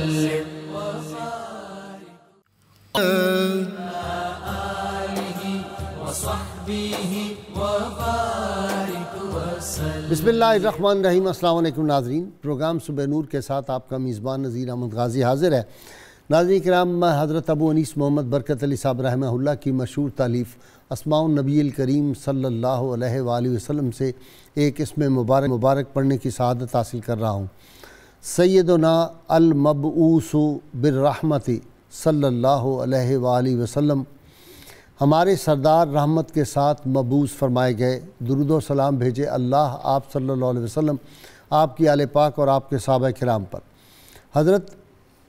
وسلم بسم اللہ الرحمن الرحیم۔ السلام علیکم ناظرین، پروگرام صبح نور کے ساتھ آپ کا میزبان نذیر احمد غازی حاضر ہے۔ ناظرین کرام، حضرت ابو انیس محمد برکت علی صاحب رحمہ اللہ کی مشہور تالیف اسماء النبی الکریم صلی اللہ علیہ وآلہ وسلم سے ایک اسم مبارک پڑھنے کی سعادت حاصل کر رہا ہوں۔ سیدنا المبعوث بالرحمت صلی اللہ علیہ وآلہ وسلم، ہمارے سردار رحمت کے ساتھ مبعوث فرمائے گئے، درود و سلام بھیجے اللہ آپ صلی اللہ علیہ وسلم، آپ کی آل پاک اور آپ کے صحابہ کرام پر۔ حضرت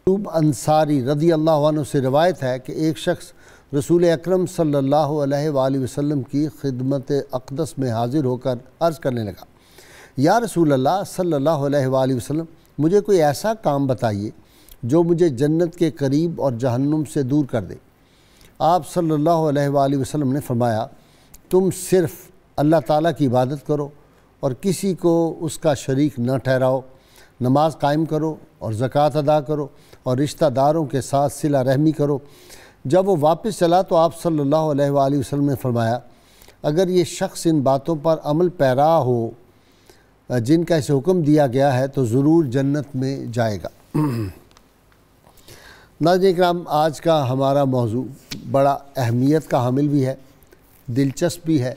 ایوب انصاری رضی اللہ عنہ سے روایت ہے کہ ایک شخص رسول اکرم صلی اللہ علیہ وآلہ وسلم کی خدمت اقدس میں حاضر ہو کر عرض کرنے لگا، یا رسول اللہ صلی اللہ علیہ وآلہ وسلم، مجھے کوئی ایسا کام بتائیے جو مجھے جنت کے قریب اور جہنم سے دور کر دے۔ آپ صلی اللہ علیہ وآلہ وسلم نے فرمایا، تم صرف اللہ تعالیٰ کی عبادت کرو اور کسی کو اس کا شریک نہ ٹھہراؤ، نماز قائم کرو اور زکوٰۃ ادا کرو اور رشتہ داروں کے ساتھ صلہ رحمی کرو۔ جب وہ واپس چلا تو آپ صلی اللہ علیہ وآلہ وسلم نے فرمایا، اگر یہ شخص ان باتوں پر عمل پیرا ہو جن کا اسے حکم دیا گیا ہے تو ضرور جنت میں جائے گا۔ ناظرین کرام، آج کا ہمارا موضوع بڑا اہمیت کا حامل بھی ہے، دلچسپ بھی ہے،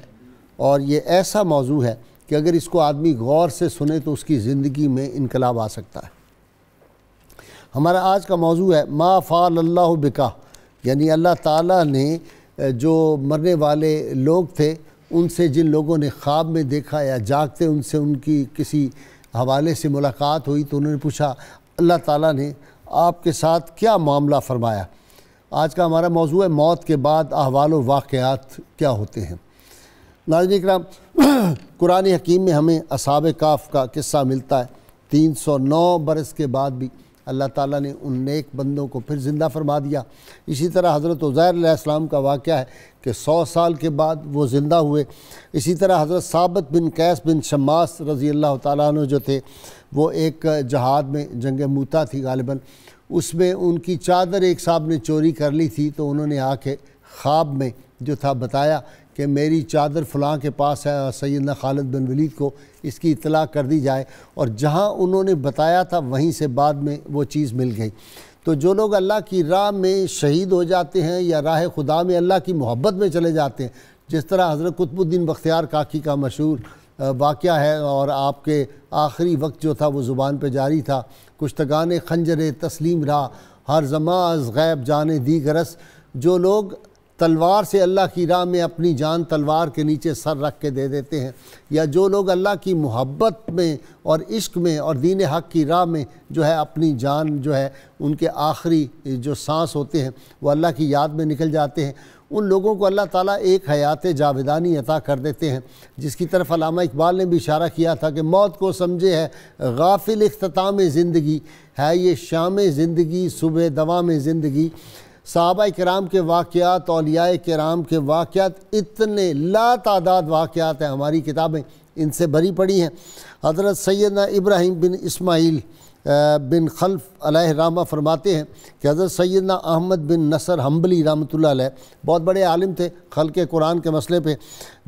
اور یہ ایسا موضوع ہے کہ اگر اس کو آدمی غور سے سنے تو اس کی زندگی میں انقلاب آ سکتا ہے۔ ہمارا آج کا موضوع ہے ما فعل اللہ بکا، یعنی اللہ تعالیٰ نے جو مرنے والے لوگ تھے ان سے جن لوگوں نے خواب میں دیکھا یا جاگتے ان سے ان کی کسی حوالے سے ملاقات ہوئی تو انہوں نے پوچھا اللہ تعالیٰ نے آپ کے ساتھ کیا معاملہ فرمایا۔ آج کا ہمارا موضوع ہے موت کے بعد احوال و واقعات کیا ہوتے ہیں۔ ناظرین کرام، قرآن حکیم میں ہمیں اصحاب کہف کا قصہ ملتا ہے۔ 309 برس کے بعد بھی اللہ تعالیٰ نے ان نیک بندوں کو پھر زندہ فرما دیا۔ اسی طرح حضرت عزیر علیہ السلام کا واقعہ ہے کہ 100 سال کے بعد وہ زندہ ہوئے۔ اسی طرح حضرت ثابت بن قیس بن شماس رضی اللہ تعالیٰ عنہ جو تھے، وہ ایک جہاد میں، جنگ موتا تھی غالباً، اس میں ان کی چادر ایک صاحب نے چوری کر لی تھی، تو انہوں نے آ کے خواب میں جو تھا بتایا کہ میری چادر فلاں کے پاس ہے اور سیدنا خالد بن ولید کو اس کی اطلاع کر دی جائے، اور جہاں انہوں نے بتایا تھا وہیں سے بعد میں وہ چیز مل گئی۔ تو جو لوگ اللہ کی راہ میں شہید ہو جاتے ہیں یا راہ خدا میں اللہ کی محبت میں چلے جاتے ہیں، جس طرح حضرت قطب الدین بختیار کاکی کا مشہور واقعہ ہے، اور آپ کے آخری وقت جو تھا وہ زبان پہ جاری تھا، کشتگان خنجر تسلیم را ہر زماں از غیب جانے دیگرس، جو لوگ تلوار سے اللہ کی راہ میں اپنی جان تلوار کے نیچے سر رکھ کے دے دیتے ہیں، یا جو لوگ اللہ کی محبت میں اور عشق میں اور دین حق کی راہ میں جو ہے اپنی جان جو ہے ان کے آخری جو سانس ہوتے ہیں وہ اللہ کی یاد میں نکل جاتے ہیں، ان لوگوں کو اللہ تعالیٰ ایک حیات جاودانی عطا کر دیتے ہیں، جس کی طرف علامہ اقبال نے بھی اشارہ کیا تھا کہ موت کو سمجھے ہے غافل اختتام زندگی، ہے یہ شام زندگی صبح دوام زندگی۔ صحابہ کرام کے واقعات، اولیاء کرام کے واقعات، اتنے لا تعداد واقعات ہیں، ہماری کتابیں ان سے بھری پڑی ہیں۔ حضرت سیدنا ابراہیم بن اسماعیل بن خلف علیہ الرحمہ فرماتے ہیں کہ حضرت سیدنا احمد بن نصر حنبلی رحمۃ اللہ علیہ بہت بڑے عالم تھے، خلق قرآن کے مسئلے پہ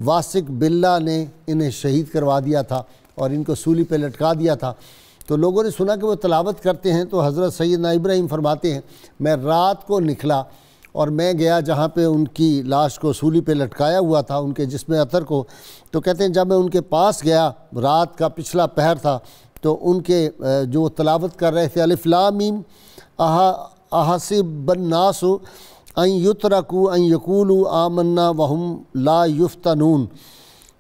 واسق باللہ نے انہیں شہید کروا دیا تھا اور ان کو سولی پہ لٹکا دیا تھا۔ تو لوگوں نے سنا کہ وہ تلاوت کرتے ہیں، تو حضرت سیدنا ابراہیم فرماتے ہیں میں رات کو نکلا اور میں گیا جہاں پہ ان کی لاش کو سولی پہ لٹکایا ہوا تھا، ان کے جسم اطہر کو، تو کہتے ہیں جب میں ان کے پاس گیا، رات کا پچھلا پہر تھا، تو ان کے جو تلاوت کر رہے تھے الف لام میم احسب الناس ان یترکوا ان یقولوا آمنا وہم لا یفتنون،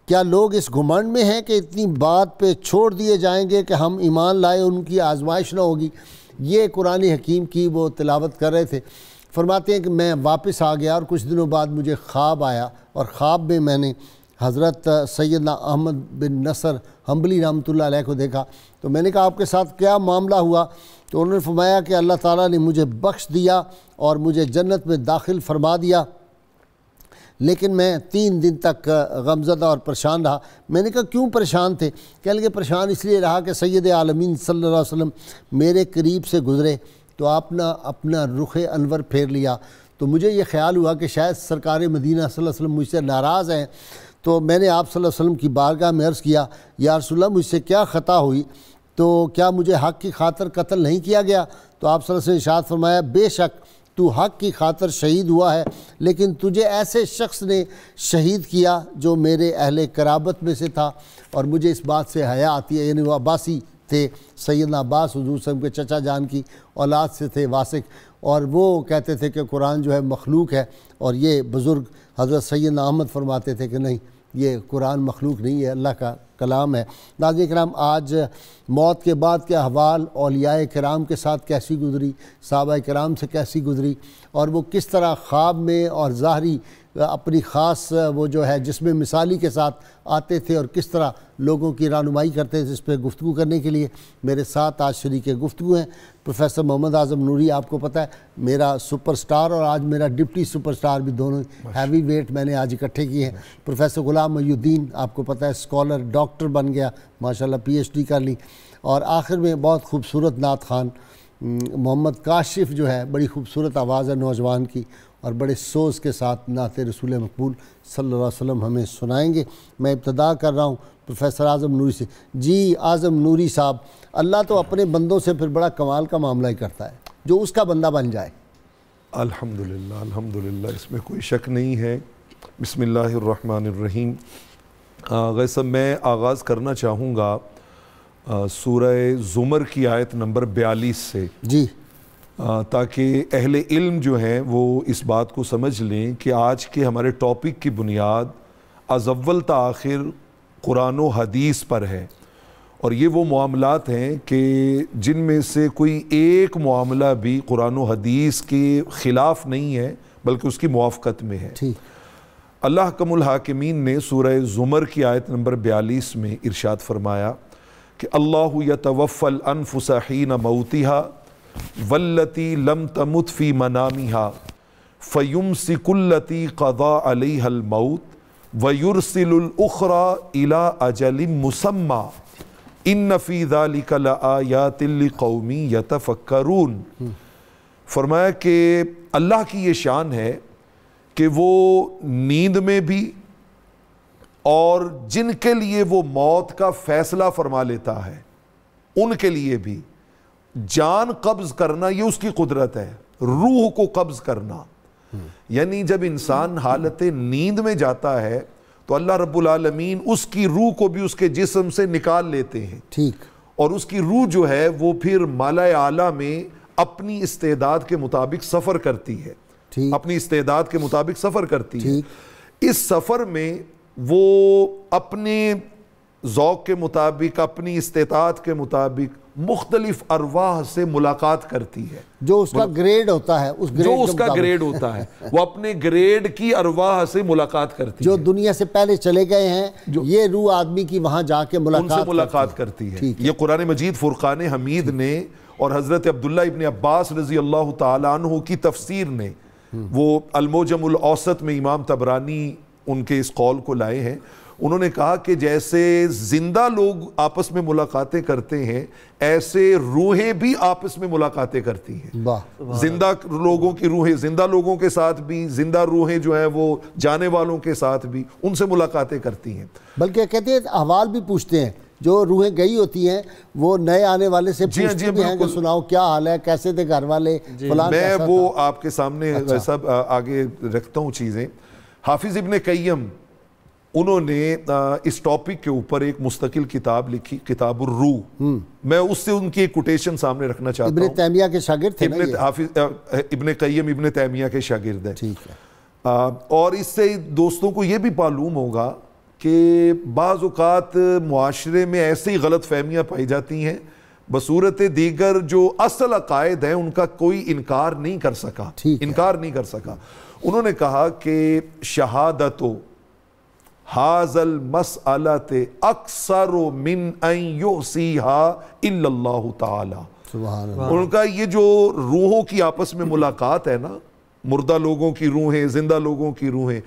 کیا لوگ اس گھمنڈ میں ہیں کہ اتنی بات پہ چھوڑ دیے جائیں گے کہ ہم ایمان لائے ان کی آزمائش نہ ہوگی۔ یہ قرآن حکیم کی وہ تلاوت کر رہے تھے۔ فرماتے ہیں کہ میں واپس آ گیا اور کچھ دنوں بعد مجھے خواب آیا، اور خواب میں میں نے حضرت سیدنا احمد بن نصر حنبلی رحمۃ اللہ علیہ کو دیکھا، تو میں نے کہا آپ کے ساتھ کیا معاملہ ہوا؟ تو انہوں نے فرمایا کہ اللہ تعالیٰ نے مجھے بخش دیا اور مجھے جنت میں داخل فرما دیا، لیکن میں 3 دن تک غمزدہ اور پریشان رہا۔ میں نے کہا کیوں پریشان تھے؟ کہنے لگے پریشان اس لیے رہا کہ سید عالمین صلی اللہ علیہ وسلم میرے قریب سے گزرے تو آپ نے اپنا رخ انور پھیر لیا۔ تو مجھے یہ خیال ہوا کہ شاید سرکار مدینہ صلی اللہ علیہ وسلم مجھ سے ناراض ہیں، تو میں نے آپ صلی اللہ علیہ وسلم کی بارگاہ میں عرض کیا، یا رسول اللہ مجھ سے کیا خطا ہوئی، تو کیا مجھے حق کی خاطر قتل نہیں کیا گیا؟ تو آپ صلی اللہ علیہ وسلم نے ارشاد فرمایا، بے شک تو حق کی خاطر شہید ہوا ہے، لیکن تجھے ایسے شخص نے شہید کیا جو میرے اہل قرابت میں سے تھا، اور مجھے اس بات سے حیا آتی ہے، یعنی وہ عباسی تھے، سیدنا عباس حضور صلی اللہ علیہ وسلم کے چچا جان کی اولاد سے تھے، واسق، اور وہ کہتے تھے کہ قرآن جو ہے مخلوق ہے، اور یہ بزرگ حضرت سیدنا احمد فرماتے تھے کہ نہیں، یہ قرآن مخلوق نہیں ہے، اللہ کا کلام ہے۔ ناظرین کرام، آج موت کے بعد کے احوال اولیاء کرام کے ساتھ کیسی گزری، صحابہ کرام سے کیسی گزری، اور وہ کس طرح خواب میں اور ظاہری اپنی خاص وہ جو ہے جسم مثالی کے ساتھ آتے تھے، اور کس طرح لوگوں کی رہنمائی کرتے تھے، اس پہ گفتگو کرنے کے لیے میرے ساتھ آج شریک گفتگو ہیں پروفیسر محمد اعظم نوری۔ آپ کو پتہ ہے میرا سپر سٹار اور آج میرا ڈپٹی سپر سٹار بھی دونوں ہیوی ویٹ میں نے آج اکٹھے کیے ہیں۔ پروفیسر غلام محی الدین، آپ کو پتہ ہے اسکالر، ڈاکٹر بن گیا ماشاءاللہ، پی ایچ ڈی کر لی، اور آخر میں بہت خوبصورت نعت خوان محمد کاشف جو ہے، بڑی خوبصورت آواز ہے نوجوان کی، اور بڑے سوز کے ساتھ نعت رسول مقبول صلی اللہ علیہ وسلم ہمیں سنائیں گے۔ میں ابتدا کر رہا ہوں پروفیسر اعظم نوری سے۔ جی اعظم نوری صاحب، اللہ تو اپنے بندوں سے پھر بڑا کمال کا معاملہ ہی کرتا ہے، جو اس کا بندہ بن جائے۔ الحمدللہ الحمدللہ، اس میں کوئی شک نہیں ہے۔ بسم اللہ الرحمن الرحیم۔ غیث صاحب، میں آغاز کرنا چاہوں گا سورہ زمر کی آیت نمبر 42 سے، جی، تاکہ اہل علم جو ہیں وہ اس بات کو سمجھ لیں کہ آج کے ہمارے ٹاپک کی بنیاد از اول تا آخر قرآن و حدیث پر ہے، اور یہ وہ معاملات ہیں کہ جن میں سے کوئی ایک معاملہ بھی قرآن و حدیث کے خلاف نہیں ہے بلکہ اس کی موافقت میں ہے۔ اللہ حکم الحاکمین نے سورہ زمر کی آیت نمبر 42 میں ارشاد فرمایا کہ اللہ یتوفی الانفس حین موتہا واللتی لم تمت فی منامہا فیمسک التی قضا علیہا الموت ویرسل الاخری الی اجل مسمی ان فی ذلک لآیات لقوم یتفکرون۔ فرمایا کہ اللہ کی یہ شان ہے کہ وہ نیند میں بھی اور جن کے لیے وہ موت کا فیصلہ فرما لیتا ہے ان کے لیے بھی جان قبض کرنا، یہ اس کی قدرت ہے، روح کو قبض کرنا، یعنی جب انسان حالت نیند میں جاتا ہے تو اللہ رب العالمین اس کی روح کو بھی اس کے جسم سے نکال لیتے ہیں، ٹھیک، اور اس کی روح جو ہے وہ پھر مالا اعلیٰ میں اپنی استعداد کے مطابق سفر کرتی ہے، اپنی استعداد کے مطابق سفر کرتی ہے۔ اس سفر میں وہ اپنے ذوق کے مطابق، اپنی استطاعت کے مطابق مختلف ارواح سے ملاقات کرتی ہے، جو اس کا گریڈ ہوتا ہے، جو اس کا گریڈ ہوتا ہے، وہ اپنے گریڈ کی ارواح سے ملاقات کرتی ہے، جو دنیا سے پہلے چلے گئے ہیں، یہ روح آدمی کی وہاں جا کے ان سے ملاقات کرتی ہے۔ یہ قرآن مجید فرقان حمید نے اور حضرت عبداللہ ابن عباس رضی اللہ تعالیٰ عنہ کی تفسیر نے، وہ الموجم الاوسط میں امام طبرانی ان کے اس قول کو لائے ہیں، انہوں نے کہا کہ جیسے زندہ لوگ آپس میں ملاقاتیں کرتے ہیں ایسے روحیں بھی آپس میں ملاقاتیں کرتی ہیں، زندہ لوگوں کی روحیں زندہ لوگوں کے ساتھ بھی، زندہ روحیں جو ہیں وہ جانے والوں کے ساتھ بھی ان سے ملاقاتیں کرتی ہیں، بلکہ کہتے ہیں احوال بھی پوچھتے ہیں، جو روحیں گئی ہوتی ہیں وہ نئے آنے والے سے پوچھتے بھی ہیں کہ سناؤ کیا حال ہے، کیسے تھے گھر والے، میں وہ آپ کے سامنے سب آگے رکھتا ہوں چیزیں۔ حافظ ابن قیم انہوں نے اس ٹاپک کے اوپر ایک مستقل کتاب لکھی، کتاب الروح، میں اس سے ان کی ایک کوٹیشن سامنے رکھنا چاہتا ہوں۔ ابن تیمیہ کے شاگرد تھے نا، حافظ ابن قیم ابن تیمیہ کے شاگرد ہیں، اور اس سے دوستوں کو یہ بھی معلوم ہوگا کہ بعض اوقات معاشرے میں ایسی غلط فہمیاں پائی جاتی ہیں، بصورت دیگر جو اصل عقائد ہیں ان کا کوئی انکار نہیں کر سکا، انہوں نے کہا کہ شہادتو حاذ المسئلۃ اکثر من ان یحصیہا الا اللہ تعالی۔ ان کا یہ جو روحوں کی آپس میں ملاقات ہے نا، مردہ لوگوں کی روحیں، زندہ لوگوں کی روحیں،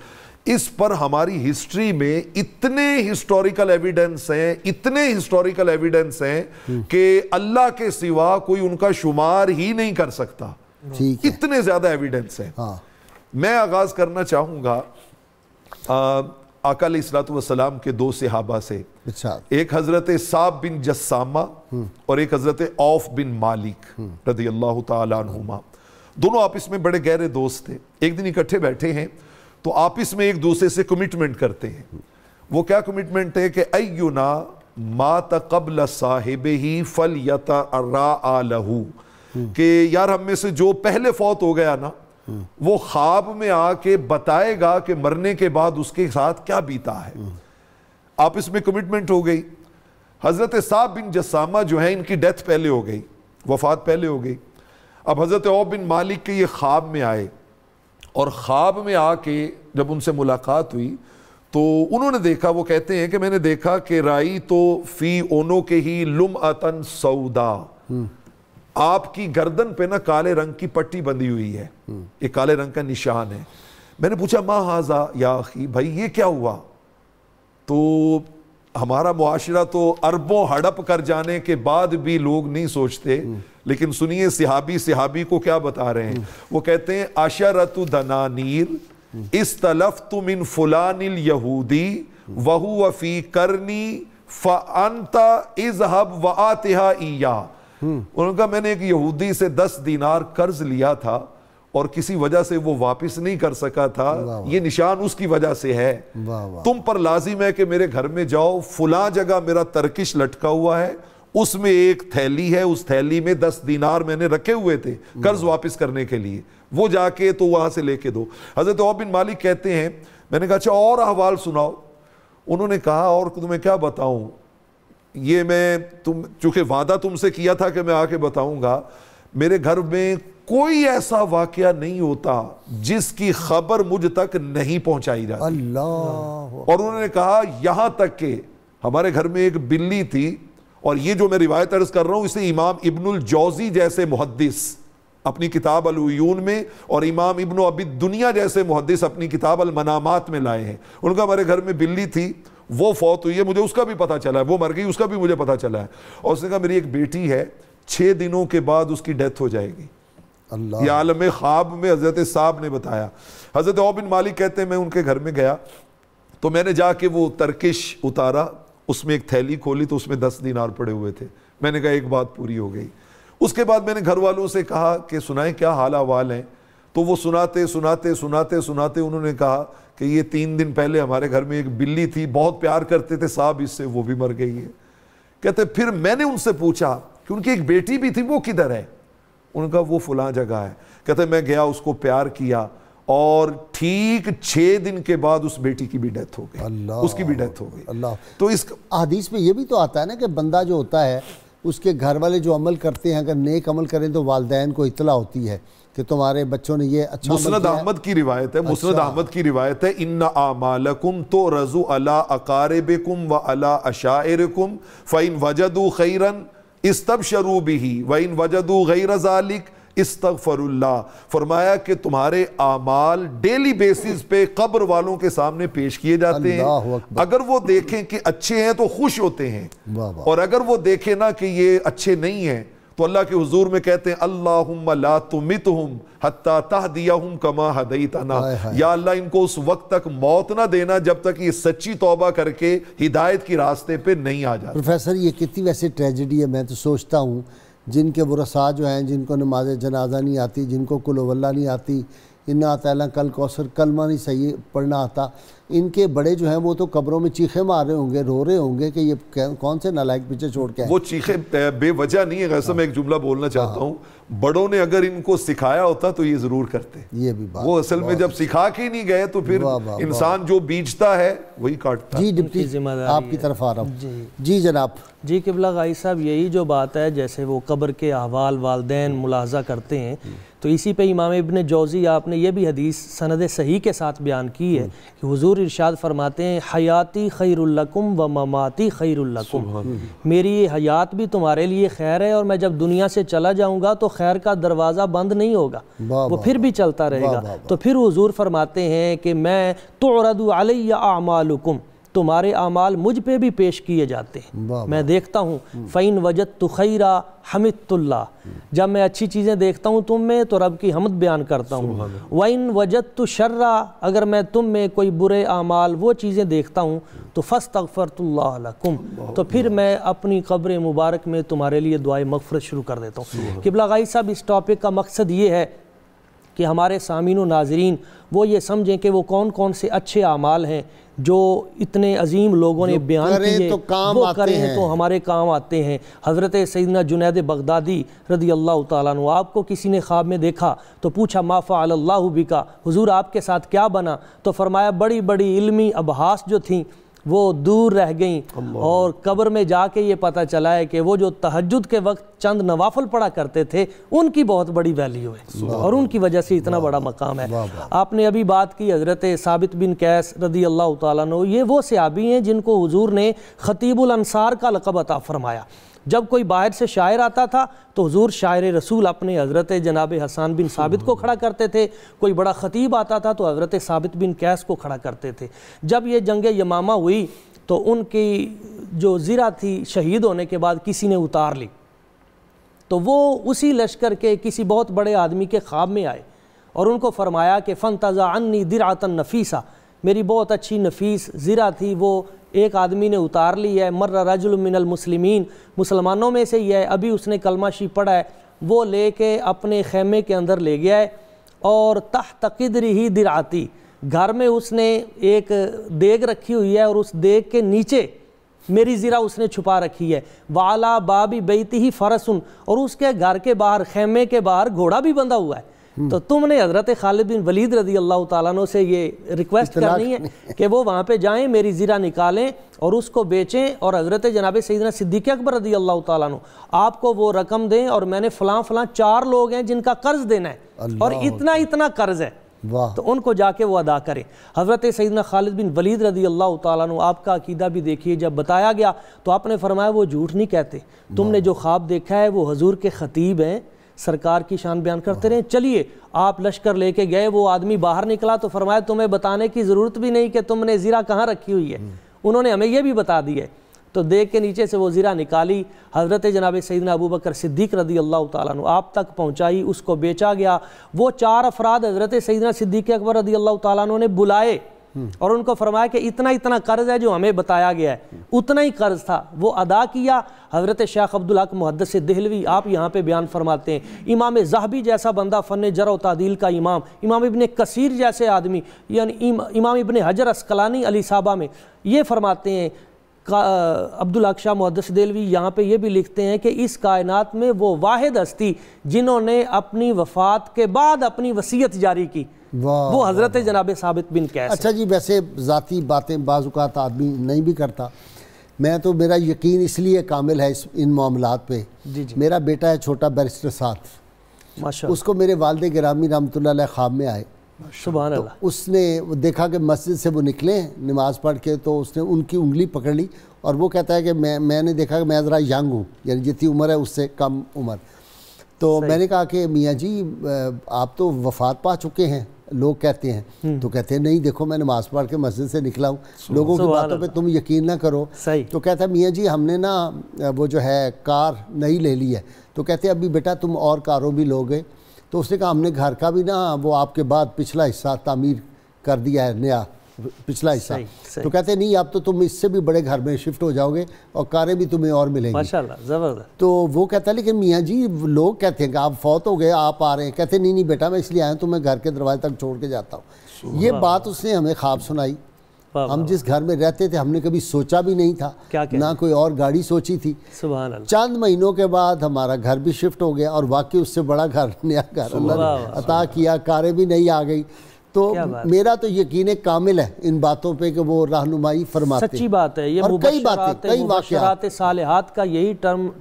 اس پر ہماری ہسٹری میں اتنے ہسٹوریکل ایویڈنس ہیں کہ اللہ کے سوا کوئی ان کا شمار ہی نہیں کر سکتا، اتنے زیادہ ایویڈنس ہیں۔ میں آغاز کرنا چاہوں گا آقا علیہ الصلوۃ والسلام کے دو صحابہ سے، ایک حضرت صعب بن جسامہ اور ایک حضرت عوف بن مالک رضی اللہ تعالیٰ عنہما۔ دونوں آپس میں بڑے گہرے دوست تھے۔ ایک دن اکٹھے بیٹھے ہیں تو آپس میں ایک دوسرے سے کمٹمنٹ کرتے ہیں۔ وہ کیا کمٹمنٹ ہے کہ اینا مات قبل صاحبہ فلیتراء لہ، کہ یار ہم میں سے جو پہلے فوت ہو گیا نا وہ خواب میں آ کے بتائے گا کہ مرنے کے بعد اس کے ساتھ کیا بیتا ہے۔ آپس میں کمٹمنٹ ہو گئی۔ حضرت صعب بن جسامہ جو ہیں ان کی ڈیتھ پہلے ہو گئی، وفات پہلے ہو گئی۔ اب حضرت عوف بن مالک کے یہ خواب میں آئے، اور خواب میں آ کے جب ان سے ملاقات ہوئی تو انہوں نے دیکھا، وہ کہتے ہیں کہ میں نے دیکھا کہ رائی تو فی اونوں کے ہی لمعتن سودا، آپ کی گردن پہ نا کالے رنگ کی پٹی بندھی ہوئی ہے، یہ کالے رنگ کا نشان ہے۔ میں نے پوچھا ما ھذا یا اخی، بھائی یہ کیا ہوا؟ تو ہمارا معاشرہ تو اربوں ہڑپ کر جانے کے بعد بھی لوگ نہیں سوچتے، لیکن سنیے صحابی کو کیا بتا رہے ہیں۔ وہ کہتے ہیں عشرۃ دنانیر استلفت من فلان الیہودی وہو فی کرنی فانت اذهب وآتها ایاہ۔ انہوں نے کہا میں نے ایک یہودی سے 10 دینار قرض لیا تھا اور کسی وجہ سے وہ واپس نہیں کر سکا تھا، یہ نشان اس کی وجہ سے ہے، تم پر لازم ہے کہ میرے گھر میں جاؤ، فلاں جگہ میرا ترکش لٹکا ہوا ہے، اس میں ایک تھیلی ہے، اس تھیلی میں 10 دینار میں نے رکھے ہوئے تھے قرض واپس کرنے کے لیے، وہ جا کے تو وہاں سے لے کے دو۔ حضرت عوف بن مالک کہتے ہیں میں نے کہا اچھا اور احوال سناؤ۔ انہوں نے کہا اور تمہیں کیا بتاؤں، یہ میں چونکہ وعدہ تم سے کیا تھا کہ میں آ کے بتاؤں گا، میرے گھر میں کوئی ایسا واقعہ نہیں ہوتا جس کی خبر مجھ تک نہیں پہنچائی جاتی۔ اللہ۔ اور انہوں نے کہا یہاں تک کہ ہمارے گھر میں ایک بلی تھی، اور یہ جو میں روایت عرض کر رہا ہوں اسے امام ابن الجوزی جیسے محدث اپنی کتاب العیون میں اور امام ابن ابی الدنیا جیسے محدث اپنی کتاب المنامات میں لائے ہیں۔ ان کا ہمارے گھر میں بلی تھی، وہ فوت ہوئی ہے، مجھے اس کا بھی پتا چلا ہے، وہ مر گئی اس کا بھی مجھے پتا چلا ہے، اور اس نے کہا میری ایک بیٹی ہے 6 دنوں کے بعد اس کی ڈیتھ ہو جائے گی۔ یہ عالم خواب میں حضرت صاحب نے بتایا۔ حضرت عوف بن مالک کہتے ہیں میں ان کے گھر میں گیا تو میں نے جا کے وہ ترکش اتارا، اس میں ایک تھیلی کھولی تو اس میں 10 دینار پڑے ہوئے تھے۔ میں نے کہا ایک بات پوری ہو گئی۔ اس کے بعد میں نے گھر والوں سے کہا کہ سنائیں کیا حال احوال ہیں، تو وہ سناتے انہوں نے کہا کہ یہ 3 دن پہلے ہمارے گھر میں ایک بلی تھی، بہت پیار کرتے تھے صاحب اس سے، وہ بھی مر گئی ہے۔ کہتے پھر میں نے ان سے پوچھا کہ ان کی ایک بیٹی بھی تھی، وہ کدھر ہے؟ ان کا وہ فلاں جگہ ہے۔ کہتے میں گیا، اس کو پیار کیا، اور ٹھیک 6 دن کے بعد اس بیٹی کی بھی ڈیتھ ہو گئی، اس کی بھی ڈیتھ ہو گئی۔ تو اس حدیث میں یہ بھی تو آتا ہے نا کہ بندہ جو ہوتا ہے اس کے گھر والے جو عمل کرتے ہیں، اگر نیک عمل کریں تو والدین کو اطلاع ہوتی ہے کہ تمہارے بچوں نے یہ اچھا مسند احمد کی روایت ہے، مسند احمد کی روایت ہے ان اعمالکم تعرض علی اقاربکم وعلی عشائرکم فإن وجدوا خیرا استبشروا به وإن وجدوا غیر ذلک استغفر اللہ۔ فرمایا کہ تمہارے اعمال ڈیلی بیسز پہ قبر والوں کے سامنے پیش کیے جاتے ہیں، اگر وہ دیکھیں کہ اچھے ہیں تو خوش ہوتے ہیں، اور اگر وہ دیکھیں نا کہ یہ اچھے نہیں ہیں تو اللہ کے حضور میں کہتے ہیں اللہم لا تمتہم حتی تہدیہم کما ہدیتنا، یا اللہ ان کو اس وقت تک موت نہ دینا جب تک یہ سچی توبہ کر کے ہدایت کی راستے پہ نہیں آ جاتے۔ پروفیسر یہ کتنی ویسے ٹریجڈی ہے، میں تو سوچتا ہوں جن کے ورثاء جو ہیں، جن کو نماز جنازہ نہیں آتی، جن کو قل واللہ نہیں آتی، انا اعطیناک کل کوثر کلمہ نہیں صحیح پڑھنا آتا، ان کے بڑے جو ہیں وہ تو قبروں میں چیخیں مار رہے ہوں گے، رو رہے ہوں گے کہ یہ کون سے نالائق پیچھے چھوڑ کے آئے۔ وہ چیخیں بے وجہ نہیں ہے۔ غیث میں ایک جملہ بولنا چاہتا ہوں، بڑوں نے اگر ان کو سکھایا ہوتا تو یہ ضرور کرتے، یہ بھی بات وہ اصل میں جب سکھا کے نہیں گئے تو پھر انسان جو بیجتا ہے وہی کاٹتا ہے۔ جی ڈپٹی آپ کی طرف آ رہا ہوں۔ جی جناب۔ جی قبلہ غائی صاحب، یہی جو بات ہے جیسے وہ قبر کے احوال والدین ملاحظہ کرتے ہیں، تو اسی پہ امام ابن جوزی آپ نے یہ بھی حدیث سند صحیح کے ساتھ بیان کی ہے کہ حضور ارشاد فرماتے ہیں حیاتی خیر لکم و مماتی خیر لکم، میری یہ حیات بھی تمہارے لیے خیر ہے، اور میں جب دنیا سے چلا جاؤں گا تو خیر کا دروازہ بند نہیں ہوگا، وہ پھر بھی چلتا رہے گا۔ تو پھر حضور فرماتے ہیں کہ میں تعرض علی اعمالکم، تمہارے اعمال مجھ پہ بھی پیش کیے جاتے ہیں، میں دیکھتا ہوں فَإِن وَجَدْتُ خَيْرًا حَمِدْتُ اللَّهَ، جب میں اچھی چیزیں دیکھتا ہوں تم میں تو رب کی حمد بیان کرتا ہوں، وَإِن وَجَدْتُ شَرًّا، اگر میں تم میں کوئی برے اعمال وہ چیزیں دیکھتا ہوں تو فَاسْتَغْفَرْتُ اللَّهَ لَكُمْ، تو پھر میں اپنی قبر مبارک میں تمہارے لیے دعائے مغفرت شروع کر دیتا ہوں۔ قبلہ غائی صاحب اس ٹاپک کا مقصد یہ ہے کہ ہمارے سامعین و ناظرین وہ یہ سمجھیں کہ وہ کون کون سے اچھے اعمال ہیں جو اتنے عظیم لوگوں نے بیان کیے، وہ کریں تو ہمارے کام آتے ہیں۔ حضرت سیدنا جنید بغدادی رضی اللہ تعالیٰ عنہ، آپ کو کسی نے خواب میں دیکھا تو پوچھا ما فعل اللہ بکا، حضور آپ کے ساتھ کیا بنا؟ تو فرمایا بڑی بڑی علمی ابحاث جو تھیں وہ دور رہ گئیں، اور قبر میں جا کے یہ پتہ چلا ہے کہ وہ جو تہجد کے وقت چند نوافل پڑھا کرتے تھے ان کی بہت بڑی ویلیو ہے، اور ان کی وجہ سے اتنا بڑا مقام ہے۔ آپ نے ابھی بات کی حضرت ثابت بن قیس رضی اللہ تعالیٰ عنہ، یہ وہ صحابی ہیں جن کو حضور نے خطیب الانصار کا لقب عطا فرمایا۔ جب کوئی باہر سے شاعر آتا تھا تو حضور شاعر رسول اپنے حضرت جناب حسان بن ثابت کو کھڑا کرتے تھے، کوئی بڑا خطیب آتا تھا تو حضرت ثابت بن قیس کو کھڑا کرتے تھے۔ جب یہ جنگ یمامہ ہوئی تو ان کی جو زرہ تھی شہید ہونے کے بعد کسی نے اتار لی، تو وہ اسی لشکر کے کسی بہت بڑے آدمی کے خواب میں آئے اور ان کو فرمایا کہ فانتزع عنی درعۃ نفیسہ، میری بہت اچھی نفیس زرہ تھی وہ ایک آدمی نے اتار لی ہے، مر رجل من المسلمین، مسلمانوں میں سے ہی ہے، ابھی اس نے کلمہ شریف پڑھا ہے، وہ لے کے اپنے خیمے کے اندر لے گیا ہے، اور تحت قدرہ درعتی، گھر میں اس نے ایک دیگ رکھی ہوئی ہے اور اس دیگ کے نیچے میری زرہ اس نے چھپا رکھی ہے، وعلی باب بیتہ فرس، اور اس کے گھر کے باہر خیمے کے باہر گھوڑا بھی بندھا ہوا ہے۔ تو تم نے حضرت خالد بن ولید رضی اللہ تعالیٰ عنہ سے یہ ریکویسٹ کرنی ہے کہ وہ وہاں پہ جائیں، میری زرہ نکالیں اور اس کو بیچیں، اور حضرت جناب سیدنا صدیق اکبر رضی اللہ تعالیٰ عنہ آپ کو وہ رقم دیں، اور میں نے فلاں فلاں 4 لوگ ہیں جن کا قرض دینا ہے اور اتنا قرض ہے، تو ان کو جا کے وہ ادا کریں۔ حضرت سیدنا خالد بن ولید رضی اللہ تعالیٰ عنہ، آپ کا عقیدہ بھی دیکھیے، جب بتایا گیا تو آپ نے فرمایا وہ جھوٹ نہیں کہتے، تم نے جو خواب دیکھا ہے وہ حضور کے خطیب ہیں، سرکار کی شان بیان کرتے رہے، چلیے۔ آپ لشکر لے کے گئے، وہ آدمی باہر نکلا تو فرمایا تمہیں بتانے کی ضرورت بھی نہیں کہ تم نے زرہ کہاں رکھی ہوئی ہے، انہوں نے ہمیں یہ بھی بتا دی ہے۔ تو دیگ کے نیچے سے وہ زرہ نکالی، حضرت جناب سیدنا ابو بکر صدیق رضی اللہ تعالیٰ عنہ آپ تک پہنچائی، اس کو بیچا گیا۔ وہ 4 افراد حضرت سیدنا صدیق اکبر رضی اللہ تعالیٰ عنہ نے بلائے اور ان کو فرمایا کہ اتنا قرض ہے جو ہمیں بتایا گیا ہے، اتنا ہی قرض تھا، وہ ادا کیا۔ حضرت شیخ عبدالحق محدث دہلوی آپ یہاں پہ بیان فرماتے ہیں، امام ذہبی جیسا بندہ، فن جرح و تعدیل کا امام، امام ابن کثیر جیسے آدمی، یعنی امام ابن حجر اسقلانی علی صحابہ میں، یہ فرماتے ہیں عبدالحق شاہ محدث دہلوی یہاں پہ یہ بھی لکھتے ہیں کہ اس کائنات میں وہ واحد ہستی جنہوں نے اپنی وفات کے بعد اپنی وصیت جاری کی، وہ حضرت جناب ثابت بن قیس۔ اچھا جی، ویسے ذاتی باتیں بعض اوقات آدمی نہیں بھی کرتا، میں تو میرا یقین اس لیے کامل ہے ان معاملات پہ۔ میرا بیٹا ہے چھوٹا بیرسٹر ساتھ، اس کو میرے والد گرامی رحمۃ اللہ علیہ خواب میں آئے، سبحان اللہ، اس نے دیکھا کہ مسجد سے وہ نکلے نماز پڑھ کے، تو اس نے ان کی انگلی پکڑ لی اور وہ کہتا ہے کہ میں نے دیکھا کہ میں ذرا ینگ ہوں، یعنی جتنی عمر ہے اس سے کم عمر، تو میں نے کہا کہ میاں جی آپ تو وفات پا چکے ہیں، لوگ کہتے ہیں، تو کہتے ہیں نہیں دیکھو میں نماز پڑھ کے مسجد سے نکلا ہوں، لوگوں کی باتوں پہ تم یقین نہ کرو۔ تو کہتا ہے میاں جی ہم نے نا وہ جو ہے کار نئی لے لی ہے، تو کہتے ہیں ابھی بیٹا تم اور کاروں بھی لوگے، تو اس نے کہا ہم نے گھر کا بھی نا وہ آپ کے بعد پچھلا حصہ تعمیر کر دیا ہے، نیا پچھلا حصہ، تو کہتے ہیں نہیں اب تو تم اس سے بھی بڑے گھر میں شفٹ ہو جاؤ گے اور کاریں بھی تمہیں اور ملیں گی۔ ماشاءاللہ، زبردست۔ تو وہ کہتا ہے لیکن میاں جی لوگ کہتے ہیں کہ آپ فوت ہو گئے آپ آ رہے ہیں، کہتے ہیں نہیں بیٹا میں اس لیے آیا ہوں، تو میں گھر کے دروازے تک چھوڑ کے جاتا ہوں۔ یہ بات اس نے ہمیں خواب سنائی، ہم جس گھر میں رہتے تھے ہم نے کبھی سوچا بھی نہیں تھا، نہ کوئی اور گاڑی سوچی تھی۔ سبحان اللہ۔ چند مہینوں کے بعد ہمارا گھر بھی شفٹ ہو گیا، اور واقعی اس سے بڑا گھر، نیا گھر اللہ نے عطا کیا، کاریں بھی نئی آ گئی۔ تو میرا تو یقین کامل ہے ان باتوں پہ کہ وہ رہنمائی فرماتے ہیں. سچی بات ہے. یہ اور کئی باتیں، کئی مبشرات صالحات کا یہی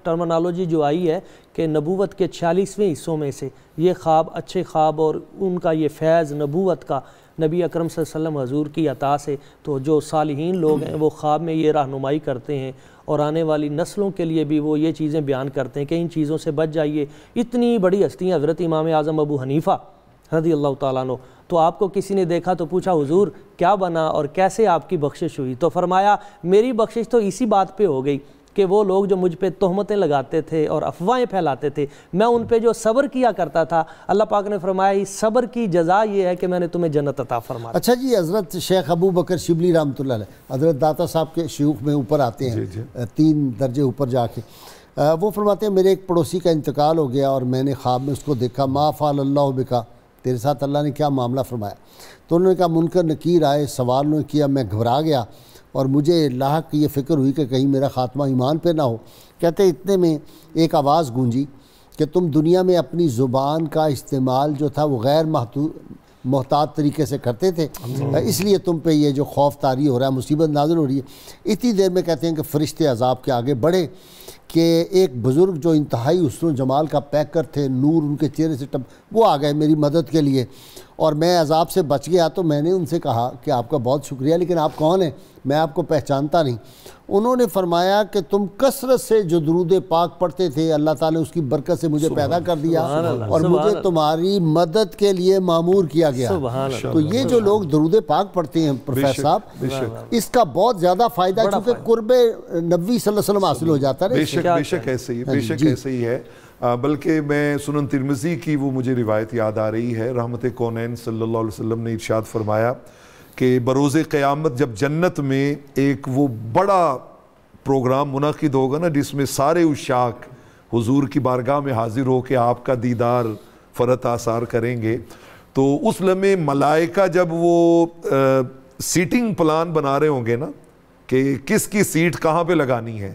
ٹرمنالوجی جو آئی ہے کہ نبوت کے 46ویں حصوں میں سے یہ خواب، اچھے خواب اور ان کا یہ فیض نبوت کا نبی اکرم صلی اللہ علیہ وسلم حضور کی عطا سے، تو جو صالحین لوگ ہیں وہ خواب میں یہ رہنمائی کرتے ہیں اور آنے والی نسلوں کے لیے بھی وہ یہ چیزیں بیان کرتے ہیں کہ ان چیزوں سے بچ جائیے. اتنی بڑی ہستیاں حضرت امام اعظم ابو حنیفہ رضی اللہ تعالیٰ عنہ، تو آپ کو کسی نے دیکھا تو پوچھا حضور کیا بنا اور کیسے آپ کی بخشش ہوئی؟ تو فرمایا میری بخشش تو اسی بات پہ ہو گئی کہ وہ لوگ جو مجھ پہ تہمتیں لگاتے تھے اور افواہیں پھیلاتے تھے، میں ان پہ جو صبر کیا کرتا تھا، اللہ پاک نے فرمایا اس صبر کی جزا یہ ہے کہ میں نے تمہیں جنت عطا فرما دی. اچھا جی، حضرت شیخ ابو بکر شبلی رحمۃ اللہ علیہ، حضرت داتا صاحب کے شیوخ میں اوپر آتے ہیں 3 درجے اوپر جا کے، وہ فرماتے ہیں میرے ایک پڑوسی کا انتقال ہو گیا اور میں نے خواب میں اس کو دیکھا، ما فعل اللہ بکا، تیرے ساتھ اللہ نے کیا معاملہ فرمایا؟ تو انہوں نے کہا منکر نکیر آئے، سوال انہوں نے کیا، میں گھبرا گیا اور مجھے لاحق یہ فکر ہوئی کہ کہیں میرا خاتمہ ایمان پہ نہ ہو. کہتے اتنے میں ایک آواز گونجی کہ تم دنیا میں اپنی زبان کا استعمال جو تھا وہ غیر محتاط طریقے سے کرتے تھے، اس لیے تم پہ یہ جو خوف طاری ہو رہا ہے، مصیبت نازل ہو رہی ہے. اتنی دیر میں کہتے ہیں کہ فرشتے عذاب کے آگے بڑھے کہ ایک بزرگ جو انتہائی حسن و جمال کا پیکر تھے، نور ان کے چہرے سے وہ آ گئے میری مدد کے لیے اور میں عذاب سے بچ گیا. تو میں نے ان سے کہا کہ آپ کا بہت شکریہ، لیکن آپ کون ہیں؟ میں آپ کو پہچانتا نہیں. انہوں نے فرمایا کہ تم کثرت سے جو درود پاک پڑھتے تھے، اللہ تعالیٰ نے اس کی برکت سے مجھے پیدا کر دیا اور مجھے تمہاری مدد کے لیے مامور کیا گیا. تو یہ جو لوگ درود پاک پڑھتے ہیں پروفیسر صاحب، اس کا بہت زیادہ فائدہ چونکہ قرب نبی صلی اللہ علیہ وسلم حاصل ہو جاتا ہے. بے شک ایسے ہی، بے شک ایسے ہی ہے. بلکہ میں سنن ترمذی کی وہ مجھے روایت یاد آ رہی ہے، رحمت کونین صلی اللہ علیہ وسلم نے ارشاد فرمایا کہ بروز قیامت جب جنت میں ایک وہ بڑا پروگرام منعقد ہوگا نا، جس میں سارے عشاق حضور کی بارگاہ میں حاضر ہو کے آپ کا دیدار فرت آثار کریں گے، تو اس لمحے ملائکہ جب وہ سیٹنگ پلان بنا رہے ہوں گے نا کہ کس کی سیٹ کہاں پہ لگانی ہے،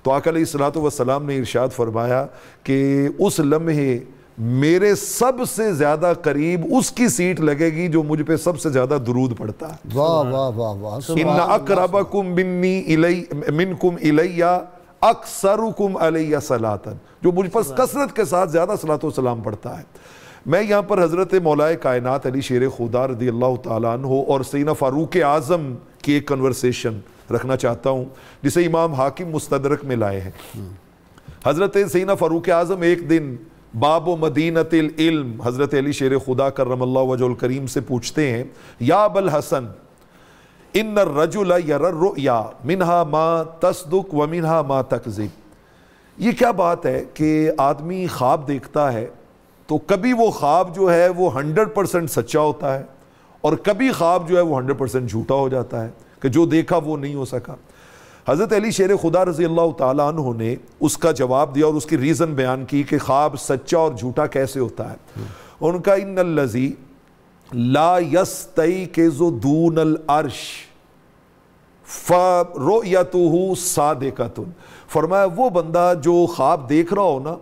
تو آقا علیہ الصلوۃ والسلام نے ارشاد فرمایا کہ اس لمحے میرے سب سے زیادہ قریب اس کی سیٹ لگے گی جو مجھ پہ سب سے زیادہ درود پڑتا ہے. واہ واہ واہ واہ. ان اقربکم منکم الی اکثرکم علی صلاۃ، جو مجھ پر کثرت کے ساتھ زیادہ صلاۃ و سلام پڑھتا ہے. میں یہاں پر حضرت مولا کائنات علی شیر خدا رضی اللہ تعالیٰ عنہ اور سیدنا فاروق اعظم کی ایک کنورسیشن رکھنا چاہتا ہوں جسے امام حاکم مستدرک میں لائے ہیں. حضرت سیدنا فاروق اعظم ایک دن باب و مدینۃ العلم حضرت علی شیر خدا کرم اللہ وجہ الکریم سے پوچھتے ہیں، یا ابا الحسن ان الرجل یری الرؤیا منہا ما تصدق ومنہا ما تکذب. یہ کیا بات ہے کہ آدمی خواب دیکھتا ہے تو کبھی وہ خواب جو ہے وہ 100% سچا ہوتا ہے اور کبھی خواب جو ہے وہ 100% جھوٹا ہو جاتا ہے کہ جو دیکھا وہ نہیں ہو سکا. حضرت علی شیر خدا رضی اللہ تعالیٰ عنہ نے اس کا جواب دیا اور اس کی ریزن بیان کی کہ خواب سچا اور جھوٹا کیسے ہوتا ہے. ان کا ان الذی لا یستیقظ دون العرش فرؤیتہ صادقۃ. فرمایا وہ بندہ جو خواب دیکھ رہا ہو نا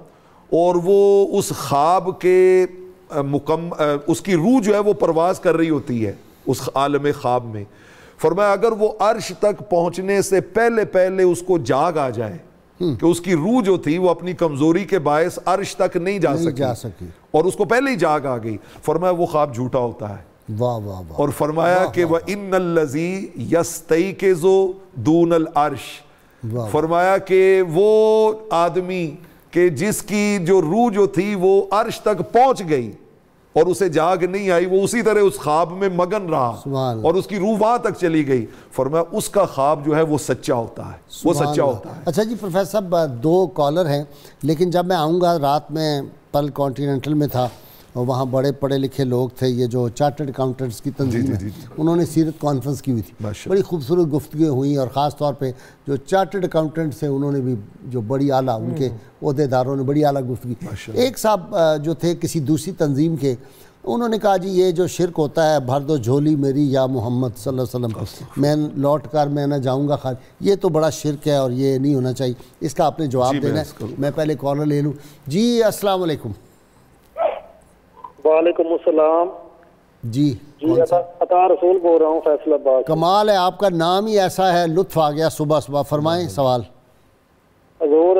اور وہ اس خواب کے اس کی روح جو ہے وہ پرواز کر رہی ہوتی ہے اس عالم خواب میں، فرمایا اگر وہ عرش تک پہنچنے سے پہلے اس کو جاگ آ جائے کہ اس کی روح جو تھی وہ اپنی کمزوری کے باعث عرش تک نہیں جا سکی اور اس کو پہلے ہی جاگ آ گئی، فرمایا وہ خواب جھوٹا ہوتا ہے. واہ واہ واہ. اور فرمایا کہ وَإِنَّ الَّذِي يَسْتَيْقِظُ دُونَ الْعَرْشِ، فرمایا کہ وہ آدمی کہ جس کی جو روح جو تھی وہ عرش تک پہنچ گئی اور اسے جاگ نہیں آئی، وہ اسی طرح اس خواب میں مگن رہا اور اس کی روح وہاں تک چلی گئی، فرمایا اس کا خواب جو ہے وہ سچا ہوتا ہے، وہ سچا ہوتا ہے. اچھا جی پروفیسر صاحب 2 کالر ہیں، لیکن جب میں آؤں گا رات میں پل کانٹیننٹل میں تھا اور وہاں بڑے پڑھے لکھے لوگ تھے، یہ جو چارٹرڈ اکاؤنٹنٹس کی تنظیم ہے انہوں نے سیرت کانفرنس کی ہوئی تھی، بڑی خوبصورت گفتگویں ہوئیں اور خاص طور پہ جو چارٹرڈ اکاؤنٹنٹس ہیں انہوں نے بھی جو بڑی اعلیٰ ان کے عہدے داروں نے بڑی اعلیٰ گفتگو. ایک صاحب جو تھے کسی دوسری تنظیم کے، انہوں نے کہا جی یہ جو شرک ہوتا ہے بھر دو جھولی میری یا محمد صلی اللہ علیہ وسلم، میں لوٹ کر میں نہ جاؤں گا خالی، یہ تو بڑا شرک ہے اور یہ نہیں ہونا چاہیے. اس کا آپ نے جواب دینا ہے. میں پہلے کالر لے لوں. جی السلام علیکم. وعلیکم السلام. جی جی عطا رسول بول رہا ہوں فیصل آباد. کمال ہے، آپ کا نام ہی ایسا ہے، لطف آ گیا صبح صبح. فرمائیں سوال. حضور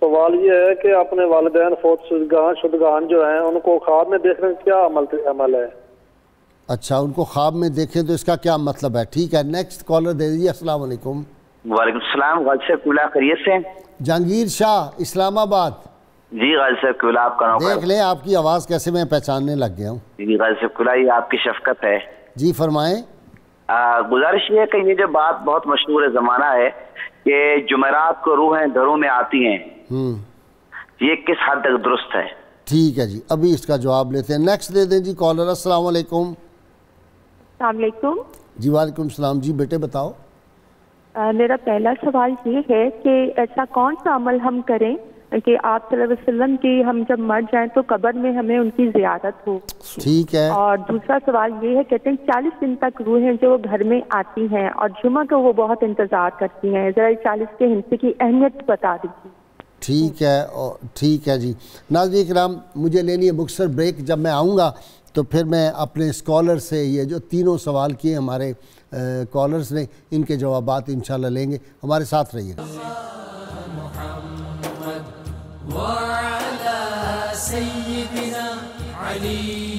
سوال یہ ہے کہ اپنے والدین فوت شدگان جو ہیں ان کو خواب میں دیکھنے کا کیا عمل ہے؟ اچھا، ان کو خواب میں دیکھیں تو اس کا کیا مطلب ہے؟ ٹھیک ہے، نیکسٹ کالر دے دیجیے. السلام علیکم. وعلیکم السلام. غالب صاحب کولا خیریت سے؟ جہانگیر شاہ اسلام آباد. جی غالب صاحب کولا آپ کا نوکر. دیکھ لیں آپ کی آواز کیسے میں پہچاننے لگ گیا ہوں. جی غالب صاحب کولا یہ آپ کی شفقت ہے. جی فرمائیں. گزارش یہ ہے کہ یہ جو بات بہت مشہور ہے زمانہ ہے کہ جمعرات کو روحیں گھروں میں آتی ہیں، یہ کس حد تک درست ہے؟ ٹھیک ہے جی، ابھی اس کا جواب لیتے ہیں. نیکسٹ دے دیں جی کالر. السلام علیکم. السلام علیکم. جی وعلیکم السلام. جی بیٹے بتاؤ. میرا پہلا سوال یہ ہے کہ ایسا کون سا عمل ہم کریں کہ آپ صلی اللہ علیہ وسلم کی ہم جب مر جائیں تو قبر میں ہمیں ان کی زیارت ہو. ٹھیک ہے. اور دوسرا سوال یہ ہے، کہتے ہیں 40 دن تک روحیں جو وہ گھر میں آتی ہیں اور جمعہ کو وہ بہت انتظار کرتی ہیں، ذرا 40 کے ہندسے کی اہمیت بتا دیجیے. ٹھیک ہے، ٹھیک ہے جی. ناظرین کرام مجھے لینی ہے مختصر بریک. جب میں آؤں گا تو پھر میں اپنے اسکالر سے یہ جو تینوں سوال کیے ہمارے کالرز نے ان کے جوابات انشاءاللہ لیں گے. ہمارے ساتھ رہیے گا.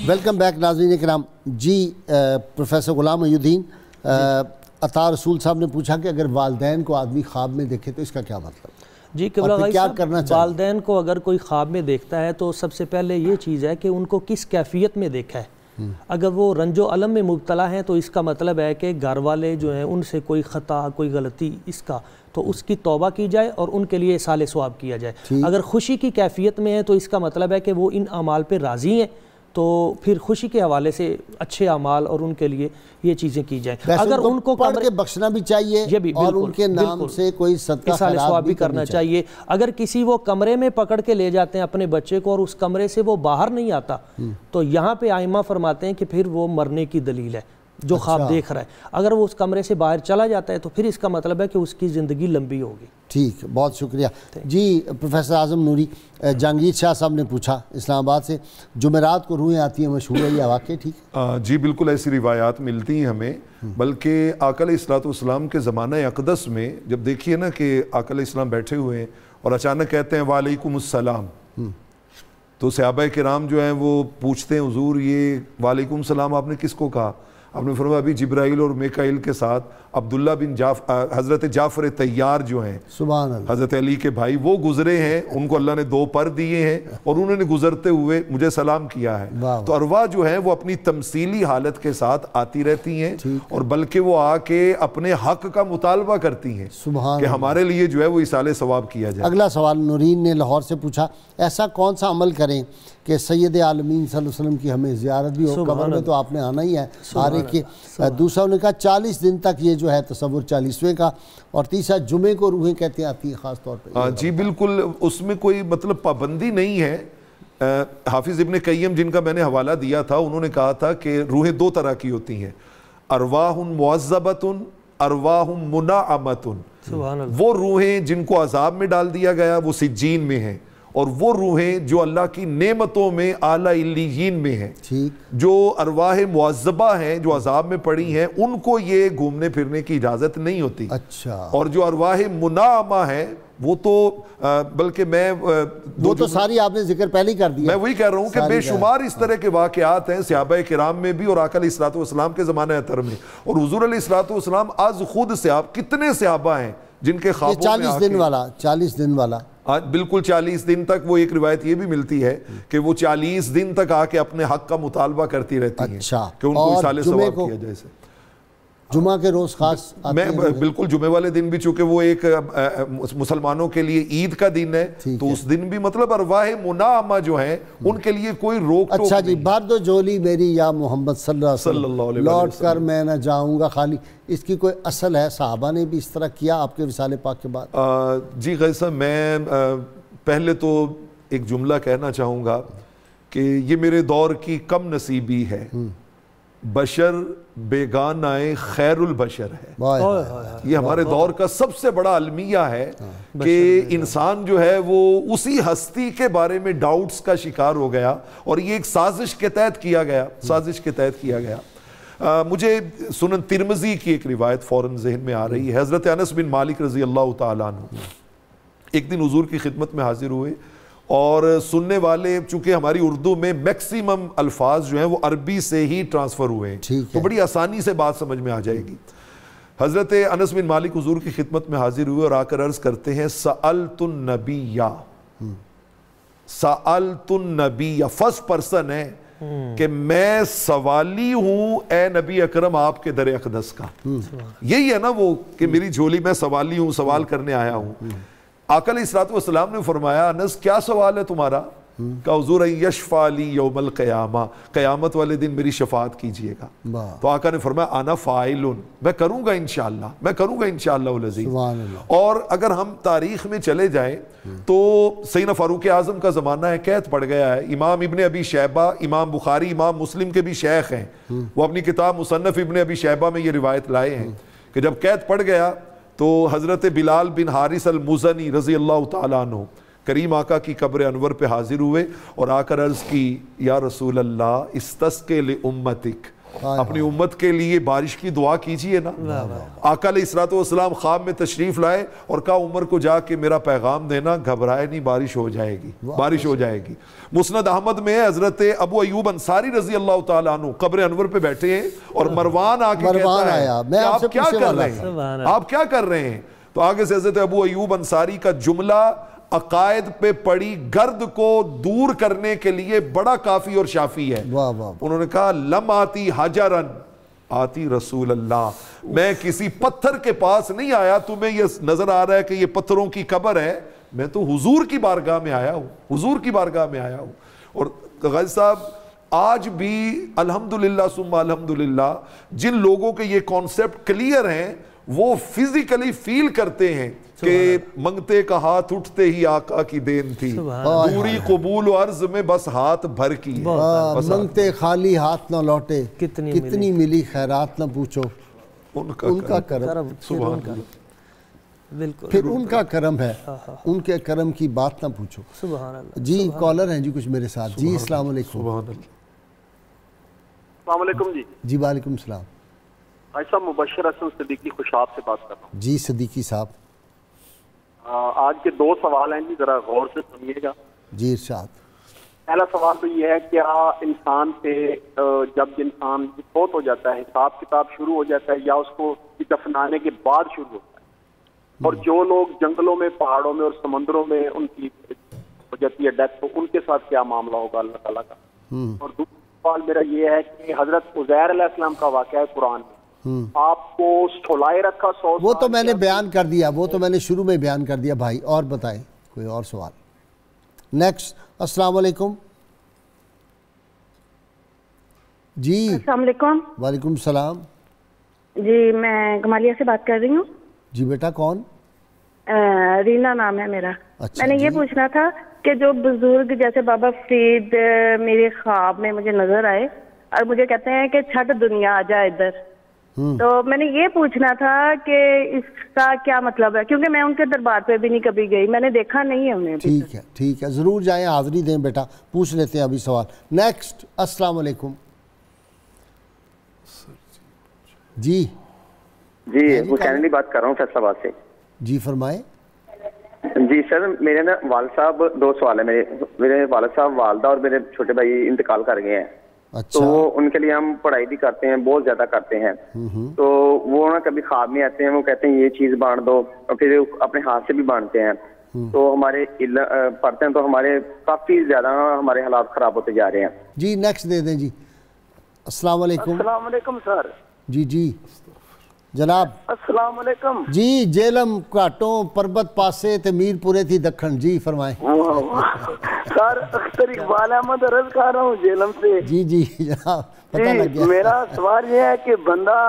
ویلکم بیک ناظرین کرام. جی پروفیسر غلام محی الدین، عطا رسول صاحب نے پوچھا کہ اگر والدین کو آدمی خواب میں دیکھے تو اس کا کیا مطلب؟ جی قبلہ بھائی صاحب، والدین کو اگر کوئی خواب میں دیکھتا ہے تو سب سے پہلے یہ چیز ہے کہ ان کو کس کیفیت میں دیکھا ہے. اگر وہ رنج و علم میں مبتلا ہیں تو اس کا مطلب ہے کہ گھر والے جو ہیں ان سے کوئی خطا کوئی غلطی تو اس کی توبہ کی جائے اور ان کے لیے اصال ثواب کیا جائے. اگر خوشی کی کیفیت میں ہے تو اس کا مطلب ہے کہ وہ ان اعمال پہ راضی ہیں، تو پھر خوشی کے حوالے سے اچھے اعمال اور ان کے لیے یہ چیزیں کی جائیں. اگر ان کو پڑھ کے بخشنا بھی چاہیے اور ان کے نام سے کوئی صدقہ خیرات بھی کرنا چاہیے. اگر کسی وہ کمرے میں پکڑ کے لے جاتے ہیں اپنے بچے کو اور اس کمرے سے وہ باہر نہیں آتا تو یہاں پہ ائمہ فرماتے ہیں کہ پھر وہ مرنے کی دلیل ہے جو خواب دیکھ رہا ہے. اگر وہ اس کمرے سے باہر چلا جاتا ہے تو پھر اس کا مطلب ہے کہ اس کی زندگی لمبی ہوگی. ٹھیک، بہت شکریہ. جی پروفیسر اعظم نوری، جہانگیر شاہ صاحب نے پوچھا اسلام آباد سے، جمعرات کو روحیں آتی ہیں، مشہور ہے یہ واقعہ؟ ٹھیک. جی بالکل ایسی روایات ملتی ہیں ہمیں، بلکہ آقا علیہ الصلوۃ والسلام کے زمانہ اقدس میں جب دیکھیے نا کہ آقا علیہ السلام بیٹھے ہوئے ہیں اور اچانک کہتے ہیں وعلیکم السلام، تو صحابہ کرام جو ہیں وہ پوچھتے ہیں حضور یہ وعلیکم السلام آپ نے کس کو کہا؟ آپ نے فرمایا ابھی جبرائیل اور میکائیل کے ساتھ عبداللہ بن حضرت جعفر طیار جو ہیں سبحان اللہ حضرت علی کے بھائی، وہ گزرے ہیں، ان کو اللہ نے 2 پر دیے ہیں اور انہوں نے گزرتے ہوئے مجھے سلام کیا ہے. تو ارواح جو ہیں وہ اپنی تمثیلی حالت کے ساتھ آتی رہتی ہیں اور بلکہ وہ آ کے اپنے حق کا مطالبہ کرتی ہیں کہ ہمارے لیے جو ہے وہ ایصال ثواب کیا جائے. اگلا سوال نورین نے لاہور سے پوچھا، ایسا کون سا عمل کریں کہ سید عالمین صلی اللہ علیہ وسلم کی ہمیں زیارت بھی ہو؟ قبر میں تو آپ نے آنا ہی ہے ہر ایک کے. دوسرا انہوں نے کہا 40 دن تک یہ جو ہے تصور 40ویں کا، اور تیسرا جمعے کو روحیں کہتے آتی ہیں خاص طور پہ. جی بالکل، اس میں کوئی مطلب پابندی نہیں ہے. حافظ ابن قیم جن کا میں نے حوالہ دیا تھا انہوں نے کہا تھا کہ روحیں 2 طرح کی ہوتی ہیں، ارواح معذبۃ، ارواح منعمۃ. وہ روحیں جن کو عذاب میں ڈال دیا گیا وہ سجین میں ہیں، اور وہ روحیں جو اللہ کی نعمتوں میں اعلی علیین میں ہیں. جو ارواح معذبہ ہیں جو عذاب میں پڑی ہیں ان کو یہ گھومنے پھرنے کی اجازت نہیں ہوتی. اچھا. اور جو ارواح منعمہ ہیں وہ تو بلکہ میں وہ تو ساری آپ نے ذکر پہلے ہی کر دیا. میں وہی کہہ رہا ہوں کہ بے شمار اس طرح کے واقعات ہیں صحابہ کرام میں بھی اور آقا علیہ الصلوۃ والسلام کے زمانہ اطہر میں، اور حضور علیہ الصلوۃ والسلام از خود کتنے صحابہ ہیں جن کے خوابوں میں 40 دن والا 40 دن والا بالکل 40 دن تک، وہ ایک روایت یہ بھی ملتی ہے کہ وہ 40 دن تک آ کے اپنے حق کا مطالبہ کرتی رہتی ہیں کہ ان کو اصال ثواب کیا جائے. جمعہ کے روز خاص میں بالکل جمعے والے دن بھی چونکہ وہ ایک مسلمانوں کے لیے عید کا دن ہے تو اس دن بھی مطلب ارواح منعمہ جو ہیں ان کے لیے کوئی روک ٹوک نہیں. اچھا جی، بھر دو جھولی میری یا محمد صلی اللہ علیہ وسلم، لوٹ کر میں نہ جاؤں گا خالی، اس کی کوئی اصل ہے؟ صحابہ نے بھی اس طرح کیا آپ کے وصال پاک کے بعد؟ جی غیر صاحب، میں پہلے تو ایک جملہ کہنا چاہوں گا کہ یہ میرے دور کی کم نصیبی ہے، بشر بیگانہ خیر البشر ہے. یہ ہمارے دور کا سب سے بڑا المیہ ہے کہ انسان جو ہے وہ اسی ہستی کے بارے میں ڈاؤٹس کا شکار ہو گیا، اور یہ ایک سازش کے تحت کیا گیا. مجھے سنن ترمذی کی ایک روایت فوراً ذہن میں آ رہی ہے. حضرت انس بن مالک رضی اللہ تعالیٰ عنہ ایک دن حضور کی خدمت میں حاضر ہوئے, اور سننے والے چونکہ ہماری اردو میں میکسیمم الفاظ جو ہیں وہ عربی سے ہی ٹرانسفر ہوئے ہیں, تو بڑی آسانی سے بات سمجھ میں آ جائے گی. حضرت انس بن مالک حضور کی خدمت میں حاضر ہوئے اور آ کر عرض کرتے ہیں سألت النبی, سألت النبی, فرسٹ پرسن ہے کہ میں سوالی ہوں اے نبی اکرم آپ کے در اقدس کا. یہی ہے نا وہ کہ میری جھولی میں سوالی ہوں, سوال کرنے آیا ہوں. آقا علیہ الصلوۃ والسلام نے فرمایا انس کیا سوال ہے تمہارا؟ کہ حضور یشفع لی یوم القیامہ, قیامت والے دن میری شفاعت کیجئے گا. تو آقا نے فرمایا انا فاعل, میں کروں گا انشاءاللہ, میں کروں گا انشاءاللہ العزیز. اور اگر ہم تاریخ میں چلے جائیں تو سیدنا فاروق اعظم کا زمانہ ہے, قحط پڑ گیا ہے. امام ابن ابی شیبہ, امام بخاری, امام مسلم کے بھی شیخ ہیں, وہ اپنی کتاب مصنف ابن ابی شیبہ میں یہ روایت لائے ہیں کہ جب قحط پڑ گیا تو حضرت بلال بن حارث المزنی رضی اللہ تعالیٰ عنہ کریم آقا کی قبر انور پہ حاضر ہوئے اور آ کر عرض کی یا رسول اللہ استسقِ لأمتک, اپنی امت کے لیے بارش کی دعا کیجئے نا. آقا علیہ الصلوۃ والسلام خواب میں تشریف لائے اور کہا عمر کو جا کے میرا پیغام دینا, گھبرائے نہیں, بارش ہو جائے گی, بارش ہو جائے گی. مسند احمد میں حضرت ابو ایوب انصاری رضی اللہ تعالیٰ عنہ قبر انور پہ بیٹھے ہیں اور مروان آ کے کہتا ہے آپ کیا کر رہے ہیں, آپ کیا کر رہے ہیں؟ تو آگے سے حضرت ابو ایوب انصاری کا جملہ عقائد پہ پڑی گرد کو دور کرنے کے لیے بڑا کافی اور شافی ہے. انہوں نے کہا لم آتی حجرن آتی رسول اللہ, میں کسی پتھر کے پاس نہیں آیا, تمہیں یہ نظر آ رہا ہے کہ یہ پتھروں کی قبر ہے, میں تو حضور کی بارگاہ میں آیا ہوں, حضور کی بارگاہ میں آیا ہوں. اور غازی صاحب آج بھی الحمدللہ ثم الحمدللہ جن لوگوں کے یہ کانسیپٹ کلیئر ہیں وہ فزیکلی فیل کرتے ہیں کہ منگتے کا ہاتھ اٹھتے ہی آقا کی دین تھی, دوری قبول و عرض میں بس ہاتھ بھر کی ہے, منگتے خالی ہاتھ نہ لوٹے, کتنی ملی خیرات نہ پوچھو, ان کا کرم, پھر ان کا کرم ہے, ان کے کرم کی بات نہ پوچھو. جی کالر ہیں جی کچھ میرے ساتھ. جی السلام علیکم. السلام علیکم. جی وعلیکم السلام. ایسا مبشر حسن صدیقی خوشاب سے بات کر رہا ہوں. جی صدیقی صاحب. آج کے 2 سوال ہیں جی, ذرا غور سے سنیے گا. جی ارشاد. پہلا سوال تو یہ ہے کیا انسان پہ جب انسان فوت ہو جاتا ہے حساب کتاب شروع ہو جاتا ہے یا اس کو دفنانے کے بعد شروع ہوتا ہے؟ اور جو لوگ جنگلوں میں, پہاڑوں میں اور سمندروں میں ان کی ہو جاتی ہے ڈیتھ, تو ان کے ساتھ کیا معاملہ ہوگا اللہ تعالیٰ کا؟ اور دوسرا سوال میرا یہ ہے کہ حضرت عزیر علیہ السلام کا واقعہ ہے قرآن میں, آپ کو ٹھولائے رکھا 100 وہ تو میں نے بیان کر دیا, وہ تو میں نے شروع میں بیان کر دیا بھائی. اور بتائیں کوئی اور سوال. نیکسٹ. السلام علیکم. جی السلام علیکم. وعلیکم السلام. جی میں گمالیہ سے بات کر رہی ہوں. جی بیٹا کون؟ رینا نام ہے میرا. اچھا میں نے یہ پوچھنا تھا کہ جو بزرگ جیسے بابا فرید میرے خواب میں مجھے نظر آئے اور مجھے کہتے ہیں کہ چھٹ دنیا آ جا ادھر, تو میں نے یہ پوچھنا تھا کہ اس کا کیا مطلب ہے, کیونکہ میں ان کے دربار پہ بھی نہیں کبھی گئی, میں نے دیکھا نہیں ہے انہیں. ٹھیک ہے ٹھیک ہے, ضرور جائیں, حاضری دیں بیٹا, پوچھ لیتے ہیں ابھی سوال. نیکسٹ. السلام علیکم. جی جی حسین علی بات کر رہا ہوں فیصل آباد سے. جی فرمائیں. جی سر میرے نا والد صاحب 2 سوال ہیں میرے والد صاحب, والدہ اور میرے چھوٹے بھائی انتقال کر گئے ہیں. تو وہ ان کے لیے ہم پڑھائی بھی کرتے ہیں, بہت زیادہ کرتے ہیں. تو وہ نا کبھی خواب میں آتے ہیں, وہ کہتے ہیں یہ چیز بانٹ دو, اور پھر اپنے ہاتھ سے بھی بانٹتے ہیں. تو ہمارے پڑھتے ہیں تو ہمارے کافی زیادہ ہمارے حالات خراب ہوتے جا رہے ہیں. جی نیکسٹ دے دیں جی. السلام علیکم. السلام علیکم سر. جی جی جناب. السلام علیکم. جی جیلم کاٹوں پربت پاسے تے میر پورے تھی دکھن. جی فرمائیں. سر اختر اقبال احمد عرض کر رہا ہوں جیلم سے. جی جی جناب پتہ لگ گیا. میرا سوال یہ ہے کہ بندہ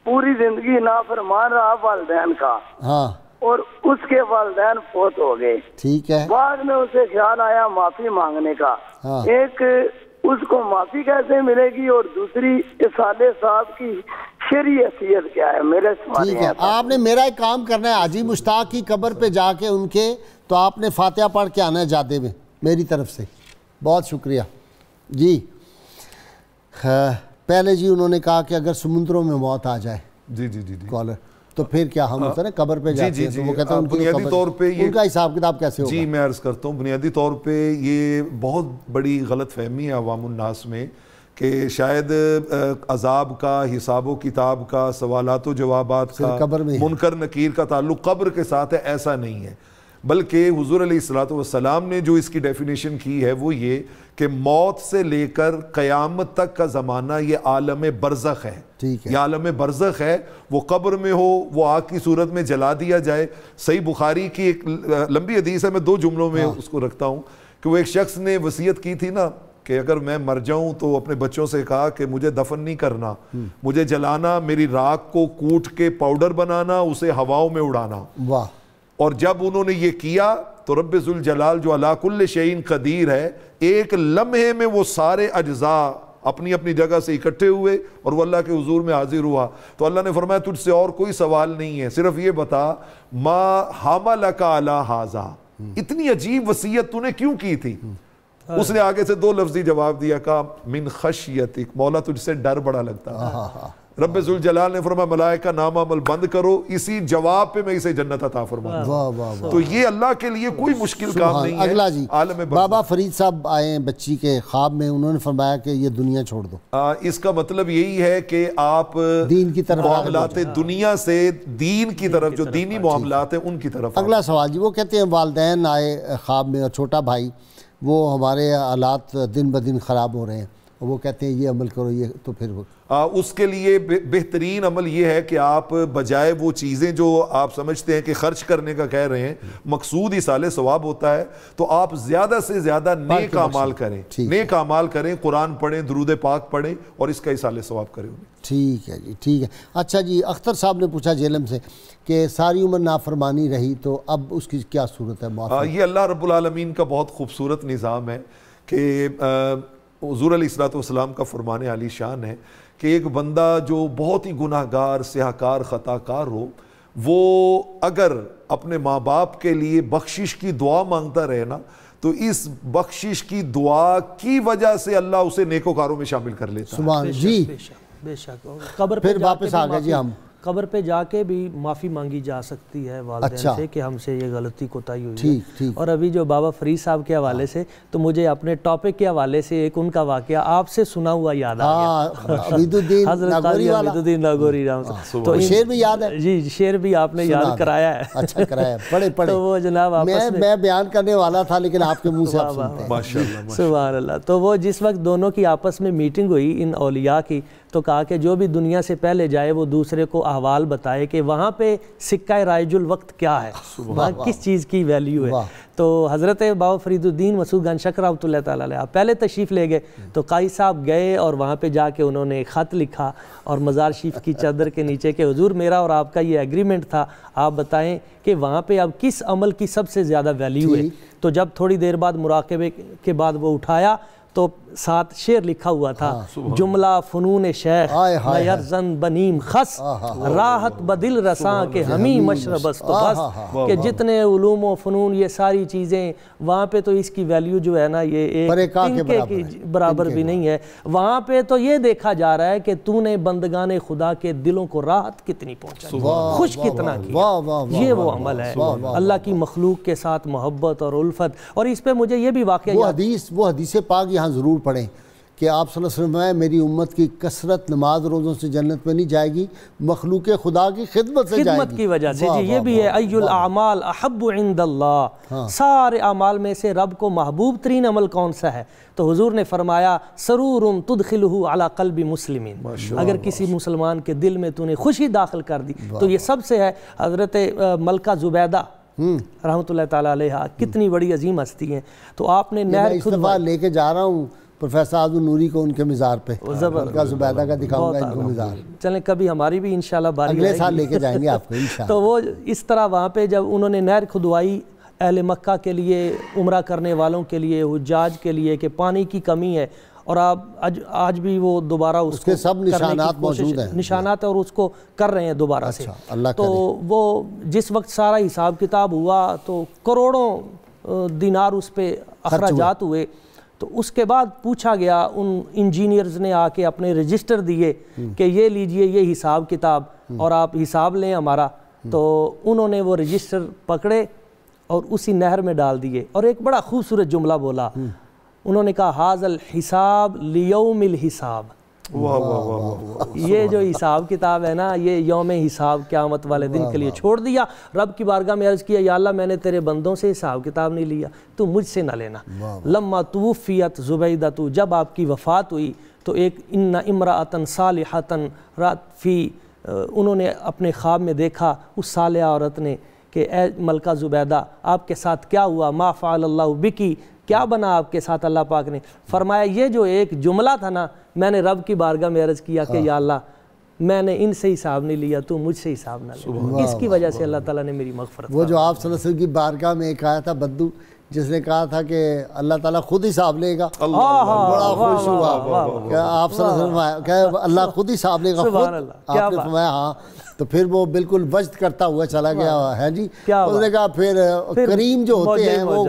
پوری زندگی نافرمان رہا والدین کا, ہاں, اور اس کے والدین فوت ہو گئے, ٹھیک ہے, بعد میں اسے خیال آیا معافی مانگنے کا. ایک اس کو معافی کیسے ملے گی, اور دوسری اسالے صاحب کی شرعی حیثیت کیا ہے؟ میرے سوال ٹھیک ہے. آپ نے میرا ایک کام کرنا ہے, حاجی مشتاق کی قبر پہ جا کے ان کے, تو آپ نے فاتحہ پڑھ کے آنا ہے جادے میں میری طرف سے. بہت شکریہ. جی پہلے جی انہوں نے کہا کہ اگر سمندروں میں موت آ جائے جی جی جی جی کالر تو پھر کیا ہم ہوتا ہے نا قبر پہ جاتے ہیں تو وہ کہتے ہیں بنیادی طور پہ ان کا حساب کتاب کیسے ہوگا؟ جی میں عرض کرتا ہوں، بنیادی طور پہ یہ بہت بڑی غلط فہمی ہے عوام الناس میں کہ شاید عذاب کا، حساب و کتاب کا، سوالات و جوابات کا، منکر نکیر کا تعلق قبر کے ساتھ ہے، ایسا نہیں ہے، بلکہ حضور علیہ الصلوۃ والسلام نے جو اس کی ڈیفینیشن کی ہے وہ یہ کہ موت سے لے کر قیامت تک کا زمانہ یہ عالم برزخ ہے، یہ عالم برزخ ہے، وہ قبر میں ہو، وہ آگ کی صورت میں جلا دیا جائے۔ صحیح بخاری کی ایک لمبی حدیث ہے، میں 2 جملوں میں اس کو رکھتا ہوں کہ وہ ایک شخص نے وصیت کی تھی نا کہ اگر میں مر جاؤں تو اپنے بچوں سے کہا کہ مجھے دفن نہیں کرنا، مجھے جلانا، میری راکھ کو کوٹ کے پاؤڈر بنانا، اسے ہواؤں میں اڑانا۔ واہ! اور جب انہوں نے یہ کیا تو رب ذوالجلال جو علی کل شیء قدیر ہے، ایک لمحے میں وہ سارے اجزاء اپنی اپنی جگہ سے اکٹھے ہوئے اور وہ اللہ کے حضور میں حاضر ہوا۔ تو اللہ نے فرمایا تجھ سے اور کوئی سوال نہیں ہے، صرف یہ بتا ما حملک علی ھذا، اتنی عجیب وصیت تو نے کیوں کی تھی؟ اس نے آگے سے 2 لفظی جواب دیا، کہا من خشیتک، مولا تجھ سے ڈر بڑا لگتا ہے۔ رب ذوالجلال نے فرمایا ملائکہ نام عمل بند کرو، اسی جواب پہ میں اسے جنت عطا فرماؤں۔ تو یہ اللہ کے لیے کوئی مشکل کام نہیں ہے۔ اگلا جی عالم بابا فرید صاحب آئے ہیں بچی کے خواب میں، انہوں نے فرمایا کہ یہ دنیا چھوڑ دو۔ اس کا مطلب یہی ہے کہ آپ دین کی طرف معاملات دنیا سے دین کی طرف، جو دینی معاملات ہیں ان کی طرف۔ اگلا سوال جی، وہ کہتے ہیں والدین آئے خواب میں اور چھوٹا بھائی، وہ ہمارے حالات دن بدن خراب ہو رہے ہیں، اور وہ کہتے ہیں یہ عمل کرو، یہ تو پھر اس کے لیے بہترین عمل یہ ہے کہ آپ بجائے وہ چیزیں جو آپ سمجھتے ہیں کہ خرچ کرنے کا کہہ رہے ہیں، مقصود ایصال ثواب ہوتا ہے، تو آپ زیادہ سے زیادہ نیک اعمال کریں، نیک اعمال کریں، قرآن پڑھیں، درود پاک پڑھیں اور اس کا ایصال ثواب کریں۔ ٹھیک ہے جی، ٹھیک ہے۔ اچھا جی، اختر صاحب نے پوچھا جیلم سے کہ ساری عمر نافرمانی رہی تو اب اس کی کیا صورت ہے؟ یہ اللہ رب العالمین کا بہت خوبصورت نظام ہے کہ حضور علیہ الصلوۃ والسلام کا فرمان عالی شان ہے کہ ایک بندہ جو بہت ہی گناہ گار، سیاہ کار، خطا کار ہو، وہ اگر اپنے ماں باپ کے لیے بخشش کی دعا مانگتا رہے نا، تو اس بخشش کی دعا کی وجہ سے اللہ اسے نیکوکاروں میں شامل کر لیتا ہے۔ سبحان جی، بے شک۔ قبر پھر واپس آ گئے جی ہم، قبر پہ جا کے بھی معافی مانگی جا سکتی ہے والدین سے کہ ہم سے یہ غلطی کوتاہی ہوئی ہے۔ اور ابھی جو بابا فرید صاحب کے حوالے سے، تو مجھے اپنے ٹاپک کے حوالے سے ایک ان کا واقعہ آپ سے سنا ہوا یاد آ گیا، حضرت قاضی عبید الدین ناگوری رحمۃ۔ تو شعر بھی یاد ہے جی، شعر بھی آپ نے یاد کرایا ہے۔ اچھا کرایا، پڑھے پڑھے۔ تو وہ جناب میں بیان کرنے والا تھا لیکن آپ کے منہ سے آپ سنتے ہیں۔ ماشاءاللہ، سبحان اللہ۔ تو وہ جس وقت دونوں کی آپس میں میٹنگ ہوئی ان اولیاء کی، تو کہا کہ جو بھی دنیا سے پہلے جائے وہ دوسرے کو احوال بتائے کہ وہاں پہ سکہ رائج الوقت کیا ہے، وہاں کس چیز کی ویلیو ہے۔ تو حضرت بابا فرید الدین مسعود گنج شکر رحمۃ اللہ تعالیٰ علیہ پہلے تشریف لے گئے، تو قاضی صاحب گئے اور وہاں پہ جا کے انہوں نے خط لکھا اور مزار شریف کی چادر کے نیچے کہ حضور میرا اور آپ کا یہ ایگریمنٹ تھا، آپ بتائیں کہ وہاں پہ اب کس عمل کی سب سے زیادہ ویلیو ہے۔ تو جب تھوڑی دیر بعد مراقبے کے بعد وہ اٹھایا تو ساتھ شعر لکھا ہوا تھا، جملہ فنون شیخ نیرزن بنیم خس، راحت بدل رساں کے ہمیں مشرب است بس، کہ جتنے علوم و فنون یہ ساری چیزیں وہاں پہ تو اس کی ویلیو جو ہے نا یہ ایک تنکے کی برابر بھی نہیں ہے۔ وہاں پہ تو یہ دیکھا جا رہا ہے کہ تو نے بندگان خدا کے دلوں کو راحت کتنی پہنچائی، خوش کتنا کیا، یہ وہ عمل ہے اللہ کی مخلوق کے ساتھ محبت اور الفت۔ اور اس پہ مجھے یہ بھی واقعہ وہ حدیث پاک یہاں ضرور پڑھیں کہ آپ صلی اللہ علیہ وسلم ہے میری امت کی کثرت نماز روزوں سے جنت میں نہیں جائے گی، مخلوق خدا کی خدمت سے جائے گی، خدمت کی وجہ سے۔ جی یہ بھی ہے ای الاعمال احب عند اللہ، سارے اعمال میں سے رب کو محبوب ترین عمل کون سا ہے؟ تو حضور نے فرمایا سرور تدخلہ علی قلب مسلمین، اگر کسی مسلمان کے دل میں تو نے خوشی داخل کر دی تو یہ سب سے ہے۔ حضرت ملکہ زبیدہ رحمۃ اللہ تعالیٰ علیہ کتنی بڑی عظیم ہستی ہیں، تو آپ نے نہر استفاع لے کے جا رہا ہوں پروفیسر اعظم نوری کو ان کے مزار پہ، ملکہ زبیدہ کا دکھاؤں گا ان کو مزار، چلیں کبھی ہماری بھی انشاءاللہ باری اگلے سال لے کے جائیں گے آپ کو انشاءاللہ۔ تو وہ اس طرح وہاں پہ جب انہوں نے نہر کھدوائی اہل مکہ کے لیے، عمرہ کرنے والوں کے لیے، حجاج کے لیے، کہ پانی کی کمی ہے، اور آپ آج بھی وہ دوبارہ اس کے سب نشانات موجود ہیں، نشانات، اور اس کو کر رہے ہیں دوبارہ سے۔ تو وہ جس وقت سارا حساب کتاب ہوا تو کروڑوں دینار اس پہ اخراجات ہوئے، تو اس کے بعد پوچھا گیا، ان انجینئرز نے آ کے اپنے رجسٹر دیے کہ یہ لیجئے یہ حساب کتاب اور آپ حساب لیں ہمارا، تو انہوں نے وہ رجسٹر پکڑے اور اسی نہر میں ڈال دیے، اور ایک بڑا خوبصورت جملہ بولا، انہوں نے کہا حاذ الحساب لیوم الحساب، یہ جو حساب کتاب ہے نا یہ یوم حساب قیامت والے دن کے لیے چھوڑ دیا۔ رب کی بارگاہ میں عرض کیا، یا اللہ میں نے تیرے بندوں سے حساب کتاب نہیں لیا، تو مجھ سے نہ لینا۔ لما توفیت زبیدۃ، جب آپ کی وفات ہوئی تو ایک ان امرأۃ صالحۃ رات فی، انہوں نے اپنے خواب میں دیکھا اس صالحہ عورت نے کہ اے ملکہ زبیدہ آپ کے ساتھ کیا ہوا، ما فعل اللہ بکی، کیا بنا آپ کے ساتھ اللہ پاک نے؟ فرمایا یہ جو ایک جملہ تھا نا، میں نے رب کی بارگاہ میں عرض کیا کہ یا اللہ میں نے ان سے حساب نہیں لیا، تو مجھ سے حساب نہ لیا، اس کی وجہ سے اللہ تعالیٰ نے میری مغفرت۔ وہ جو آپ صلی اللہ علیہ وسلم کی بارگاہ میں ایک آیا تھا بدو، جس نے کہا تھا کہ اللہ تعالیٰ خود حساب لے گا، بڑا خوش ہوا کہ آپ صلی اللہ علیہ وسلم کہ اللہ خود حساب لے گا، آپ نے فرمایا ہاں، تو پھر وہ بالکل وجد کرتا ہوا چلا گیا ہے جی۔ اس نے کہا پھر کریم جو ہوتے ہیں وہ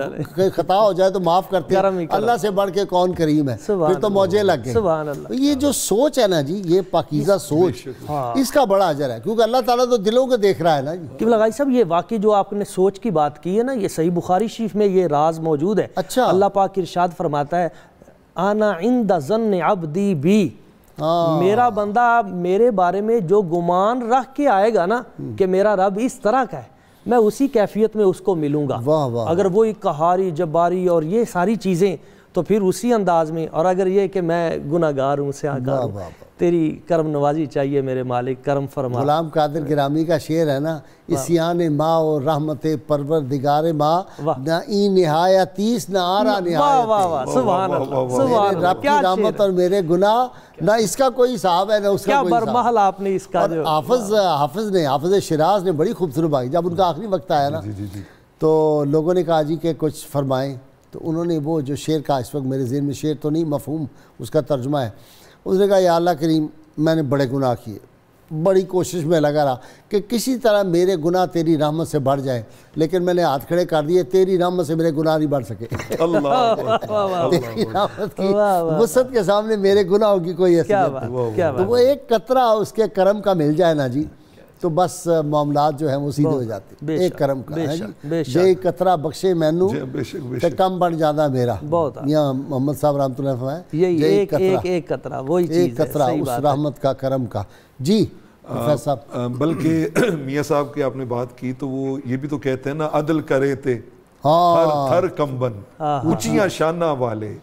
خطا ہو جائے تو معاف کرتے ہیں، اللہ سے بڑھ کے کون کریم ہے، پھر تو موجے لگ گئے۔ یہ جو سوچ ہے نا جی، یہ پاکیزہ سوچ، اس کا بڑا اجر ہے، کیونکہ اللہ تعالیٰ تو دلوں کو دیکھ رہا ہے نا جی۔ قبلہ غازی صاحب یہ واقعی جو آپ نے سوچ کی بات کی ہے نا، یہ صحیح بخاری شریف میں یہ راز موجود ہے۔ اچھا، اللہ پاک ارشاد فرماتا ہے انا عند ظن عبدی بی، میرا بندہ میرے بارے میں جو گمان رکھ کے آئے گا نا کہ میرا رب اس طرح کا ہے، میں اسی کیفیت میں اس کو ملوں گا۔ اگر وہی قہاری جباری اور یہ ساری چیزیں تو پھر اسی انداز میں، اور اگر یہ کہ میں گناہ گار ہوں، سیاہکار ہوں، تیری کرم نوازی چاہیے میرے مالک، کرم فرما۔ غلام قادر گرامی کا شعر ہے نا، اسیان ماں و رحمت پروردگار ماں، نہ ای نہایتیس نہ آرا نہایت، سبحان اللہ، سبحان اللہ، رب کی رحمت اور میرے گناہ، نہ اس کا کوئی حساب ہے نہ اس کا کوئی حساب۔ کیا برمحل آپ نے اس کا جو حافظ شیراز نے بڑی خوبصورت بات، جب ان کا آخری وقت آیا نا تو لوگوں نے کہا جی کہ کچھ فرمائیں، تو انہوں نے وہ جو شعر کا، اس وقت میرے ذہن میں شعر تو نہیں، مفہوم اس کا ترجمہ ہے، اس نے کہا یا اللہ کریم میں نے بڑے گناہ کیے، بڑی کوشش میں لگا رہا کہ کسی طرح میرے گناہ تیری رحمت سے بڑھ جائے، لیکن میں نے ہاتھ کھڑے کر دیے، تیری رحمت سے میرے گناہ نہیں بڑھ سکے۔ تیری رحمت کی وسعت کے سامنے میرے گناہوں کی کوئی حیثیت نہیں۔ تو وہ ایک قطرہ اس کے کرم کا مل جائے نا جی، تو بس معاملات جو ہیں وہ سیدھے ہو جاتے، ایک کرم کا ہے جی، جے قطرہ بخشے مینو تے کم بن جانا میرا، یہاں محمد صاحب رحمۃ اللہ فرمائے یہی ایک قطرہ، وہی چیز ہے، ایک قطرہ اس رحمت کا، کرم کا۔ جی صاحب، بلکہ میاں صاحب کی آپ نے بات کی تو وہ یہ بھی تو کہتے ہیں نا، عدل کرے تے ہر تھر کمبن، اونچیاں شانہ والے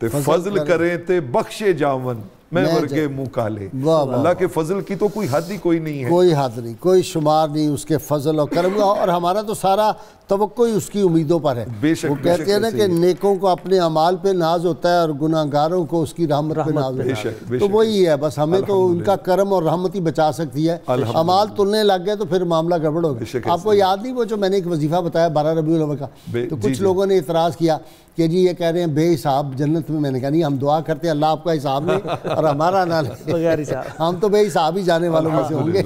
تے فضل کرے تے بخشے جاون، میں ورگے منہ کالے۔ اللہ کے فضل کی تو کوئی حد ہی کوئی نہیں ہے، کوئی حد نہیں، کوئی شمار نہیں اس کے فضل اور کرم کا، اور ہمارا تو سارا توقع ہی اس کی امیدوں پر ہے۔ وہ کہتے ہیں نا کہ نیکوں کو اپنے اعمال پہ ناز ہوتا ہے اور گناہ گاروں کو اس کی رحمت پہ ناز ہوتا ہے، تو وہی ہے، بس ہمیں تو ان کا کرم اور رحمت ہی بچا سکتی ہے۔ اعمال تلنے لگ گئے تو پھر معاملہ گڑبڑ ہو گیا۔ آپ کو یاد نہیں وہ جو میں نے ایک وظیفہ بتایا 12 ربیع الاول کا، تو کچھ لوگوں نے اعتراض کیا کہ جی یہ کہہ رہے ہیں بے حساب جنت میں، میں نے کہا نہیں، ہم دعا کرتے ہیں اللہ آپ کا حساب لے اور ہمارا نہ لے، ہم تو بے حساب ہی جانے والوں میں سے ہوں گے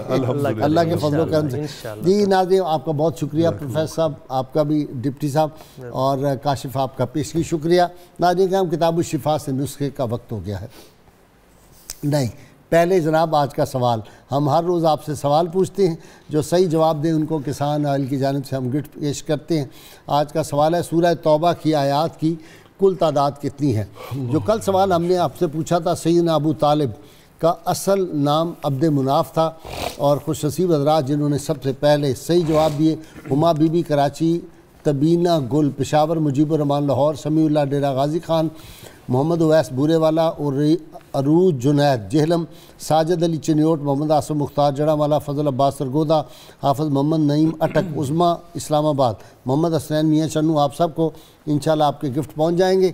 اللہ کے فضل و کرم سے۔ جی ناظرین، آپ کا بہت شکریہ پروفیسر صاحب، آپ کا بھی ڈپٹی صاحب، اور کاشف آپ کا پیشگی شکریہ۔ ناظرین، کتاب الشفا سے نسخے کا وقت ہو گیا ہے۔ نہیں، پہلے جناب آج کا سوال، ہم ہر روز آپ سے سوال پوچھتے ہیں، جو صحیح جواب دیں ان کو کسان آئل کی جانب سے ہم گفٹ پیش کرتے ہیں۔ آج کا سوال ہے سورہ توبہ کی آیات کی کل تعداد کتنی ہے؟ جو کل سوال ہم نے آپ سے پوچھا تھا، سیدنا ابو طالب کا اصل نام عبد مناف تھا، اور خوش نصیب حضرات جنہوں نے سب سے پہلے صحیح جواب دیے، ہما بی بی کراچی، تبینہ گل پشاور، مجیب الرحمان لاہور، سمیع اللہ ڈیرہ غازی خان، محمد اویس بورے والا، اور عروج جنید جہلم، ساجد علی چنیوٹ، محمد آصف مختار جڑا والا، فضل عباس سرگودا، حافظ محمد نعیم اٹک عظما اسلام آباد، محمد حسنین میاں چنو، آپ سب کو انشاءاللہ آپ کے گفٹ پہنچ جائیں گے۔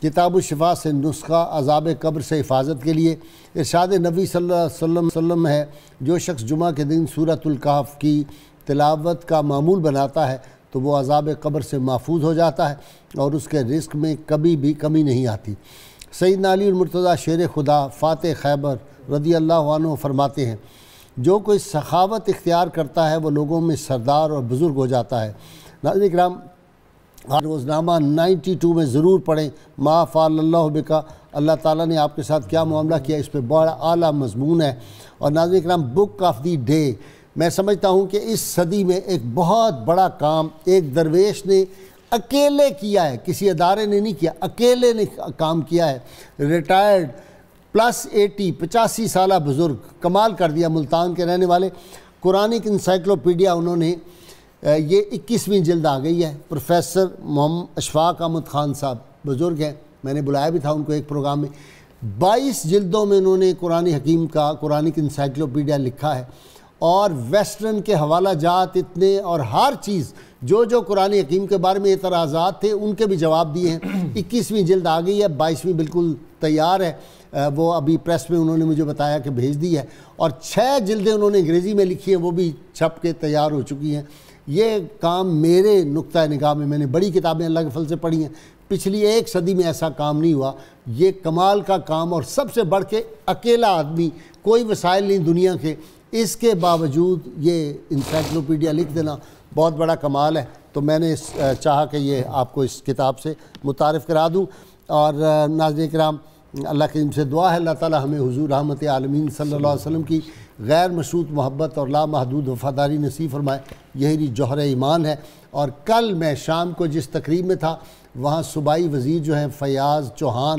کتاب الشفا سے نسخہ عذاب قبر سے حفاظت کے لیے، ارشاد نبی صلی اللہ علیہ وسلم ہے، جو شخص جمعہ کے دن سورۃ الکہف کی تلاوت کا معمول بناتا ہے تو وہ عذاب قبر سے محفوظ ہو جاتا ہے اور اس کے رزق میں کبھی بھی کمی نہیں آتی۔ سیدنا علی المرتضیٰ شیر خدا فاتح خیبر رضی اللہ عنہ فرماتے ہیں، جو کوئی سخاوت اختیار کرتا ہے وہ لوگوں میں سردار اور بزرگ ہو جاتا ہے۔ ناظرین کرام، روزنامہ 92 میں ضرور پڑھیں، ما فعل اللہ بکا، اللہ تعالیٰ نے آپ کے ساتھ کیا معاملہ کیا، اس پہ بڑا اعلیٰ مضمون ہے۔ اور ناظرین کرام، بک آف دی ڈے، میں سمجھتا ہوں کہ اس صدی میں ایک بہت بڑا کام ایک درویش نے اکیلے کیا ہے، کسی ادارے نے نہیں کیا، اکیلے نے کام کیا ہے۔ ریٹائرڈ +80 85 سالہ بزرگ، کمال کر دیا، ملتان کے رہنے والے۔ قرآنک انسائکلوپیڈیا انہوں نے، یہ 21ویں جلد آ گئی ہے۔ پروفیسر محمد اشفاق احمد خان صاحب بزرگ ہیں، میں نے بلایا بھی تھا ان کو ایک پروگرام میں۔ 22 جلدوں میں انہوں نے قرآن حکیم کا قرآنک انسائکلوپیڈیا لکھا ہے، اور ویسٹرن کے حوالہ جات اتنے، اور ہر چیز جو قرآن حکیم کے بارے میں اعتراضات تھے ان کے بھی جواب دیے ہیں۔ 21ویں جلد آ گئی ہے، 22ویں بالکل تیار ہے، وہ ابھی پریس میں انہوں نے مجھے بتایا کہ بھیج دی ہے، اور 6 جلدیں انہوں نے انگریزی میں لکھی ہیں، وہ بھی چھپ کے تیار ہو چکی ہیں۔ یہ کام میرے نقطہ نگاہ میں نے بڑی کتابیں اللہ کے فضل سے پڑھی ہیں، پچھلی 1 صدی میں ایسا کام نہیں ہوا۔ یہ کمال کا کام، اور سب سے بڑھ کے اکیلا آدمی، کوئی وسائل نہیں دنیا کے، اس کے باوجود یہ انسائکلوپیڈیا لکھ دینا بہت بڑا کمال ہے۔ تو میں نے چاہا کہ یہ آپ کو اس کتاب سے متعارف کرا دوں۔ اور ناظرین کرام، اللہ کریم سے دعا ہے اللہ تعالی ہمیں حضور رحمت عالمین صلی اللہ علیہ وسلم کی غیر مشروط محبت اور لامحدود وفاداری نصیب فرمائے، یہی جوہر ایمان ہے۔ اور کل میں شام کو جس تقریب میں تھا، وہاں صوبائی وزیر جو ہیں فیاض چوہان،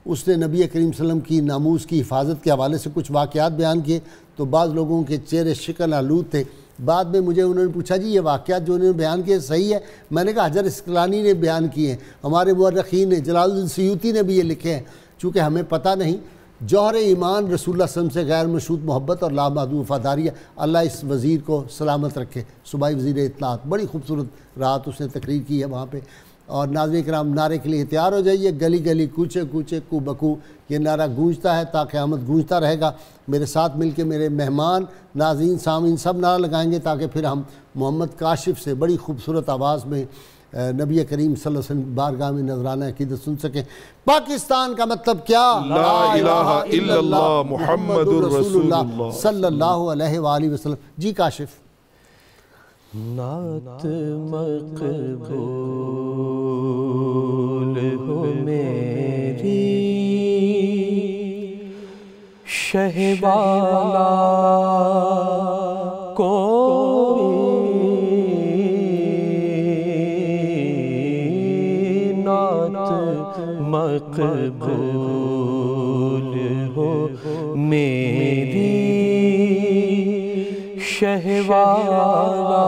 اس نے نبی کریم صلی اللہ علیہ وسلم کی ناموس کی حفاظت کے حوالے سے کچھ واقعات بیان کیے، تو بعض لوگوں کے چہرے شکن آلود تھے۔ بعد میں مجھے انہوں نے پوچھا جی یہ واقعات جو انہوں نے بیان کیے صحیح ہے؟ میں نے کہا حجر اسقلانی نے بیان کیے ہیں، ہمارے مورخین نے، جلال الدین سیوطی نے بھی یہ لکھے ہیں۔ چونکہ ہمیں پتہ نہیں، جوہر ایمان رسول اللہ صلی اللہ علیہ وسلم سے غیر مشروط محبت اور لامحدود وفاداری ہے۔ اللہ اس وزیر کو سلامت رکھے، صوبائی وزیر اطلاعات، بڑی خوبصورت رات اس نے تقریر کی ہے وہاں پہ۔ اور ناظرین کرام، نعرے کے لیے تیار ہو جائیے، گلی گلی کوچے کوچے کو بکو، یہ نعرہ گونجتا ہے تا قیامت گونجتا رہے گا۔ میرے ساتھ مل کے میرے مہمان، ناظرین، سامعین سب نعرہ لگائیں گے، تاکہ پھر ہم محمد کاشف سے بڑی خوبصورت آواز میں نبی کریم صلی اللہ علیہ وسلم بارگاہ میں نذرانہ عقیدت سن سکیں۔ پاکستان کا مطلب کیا؟ لا الہ الا اللہ محمد رسول اللہ صلی اللہ علیہ وآلہ وسلم۔ جی کاشف۔ نعت مقبول ہو میری شہوالا کوئی نعت مقبول ہو میری شہوالا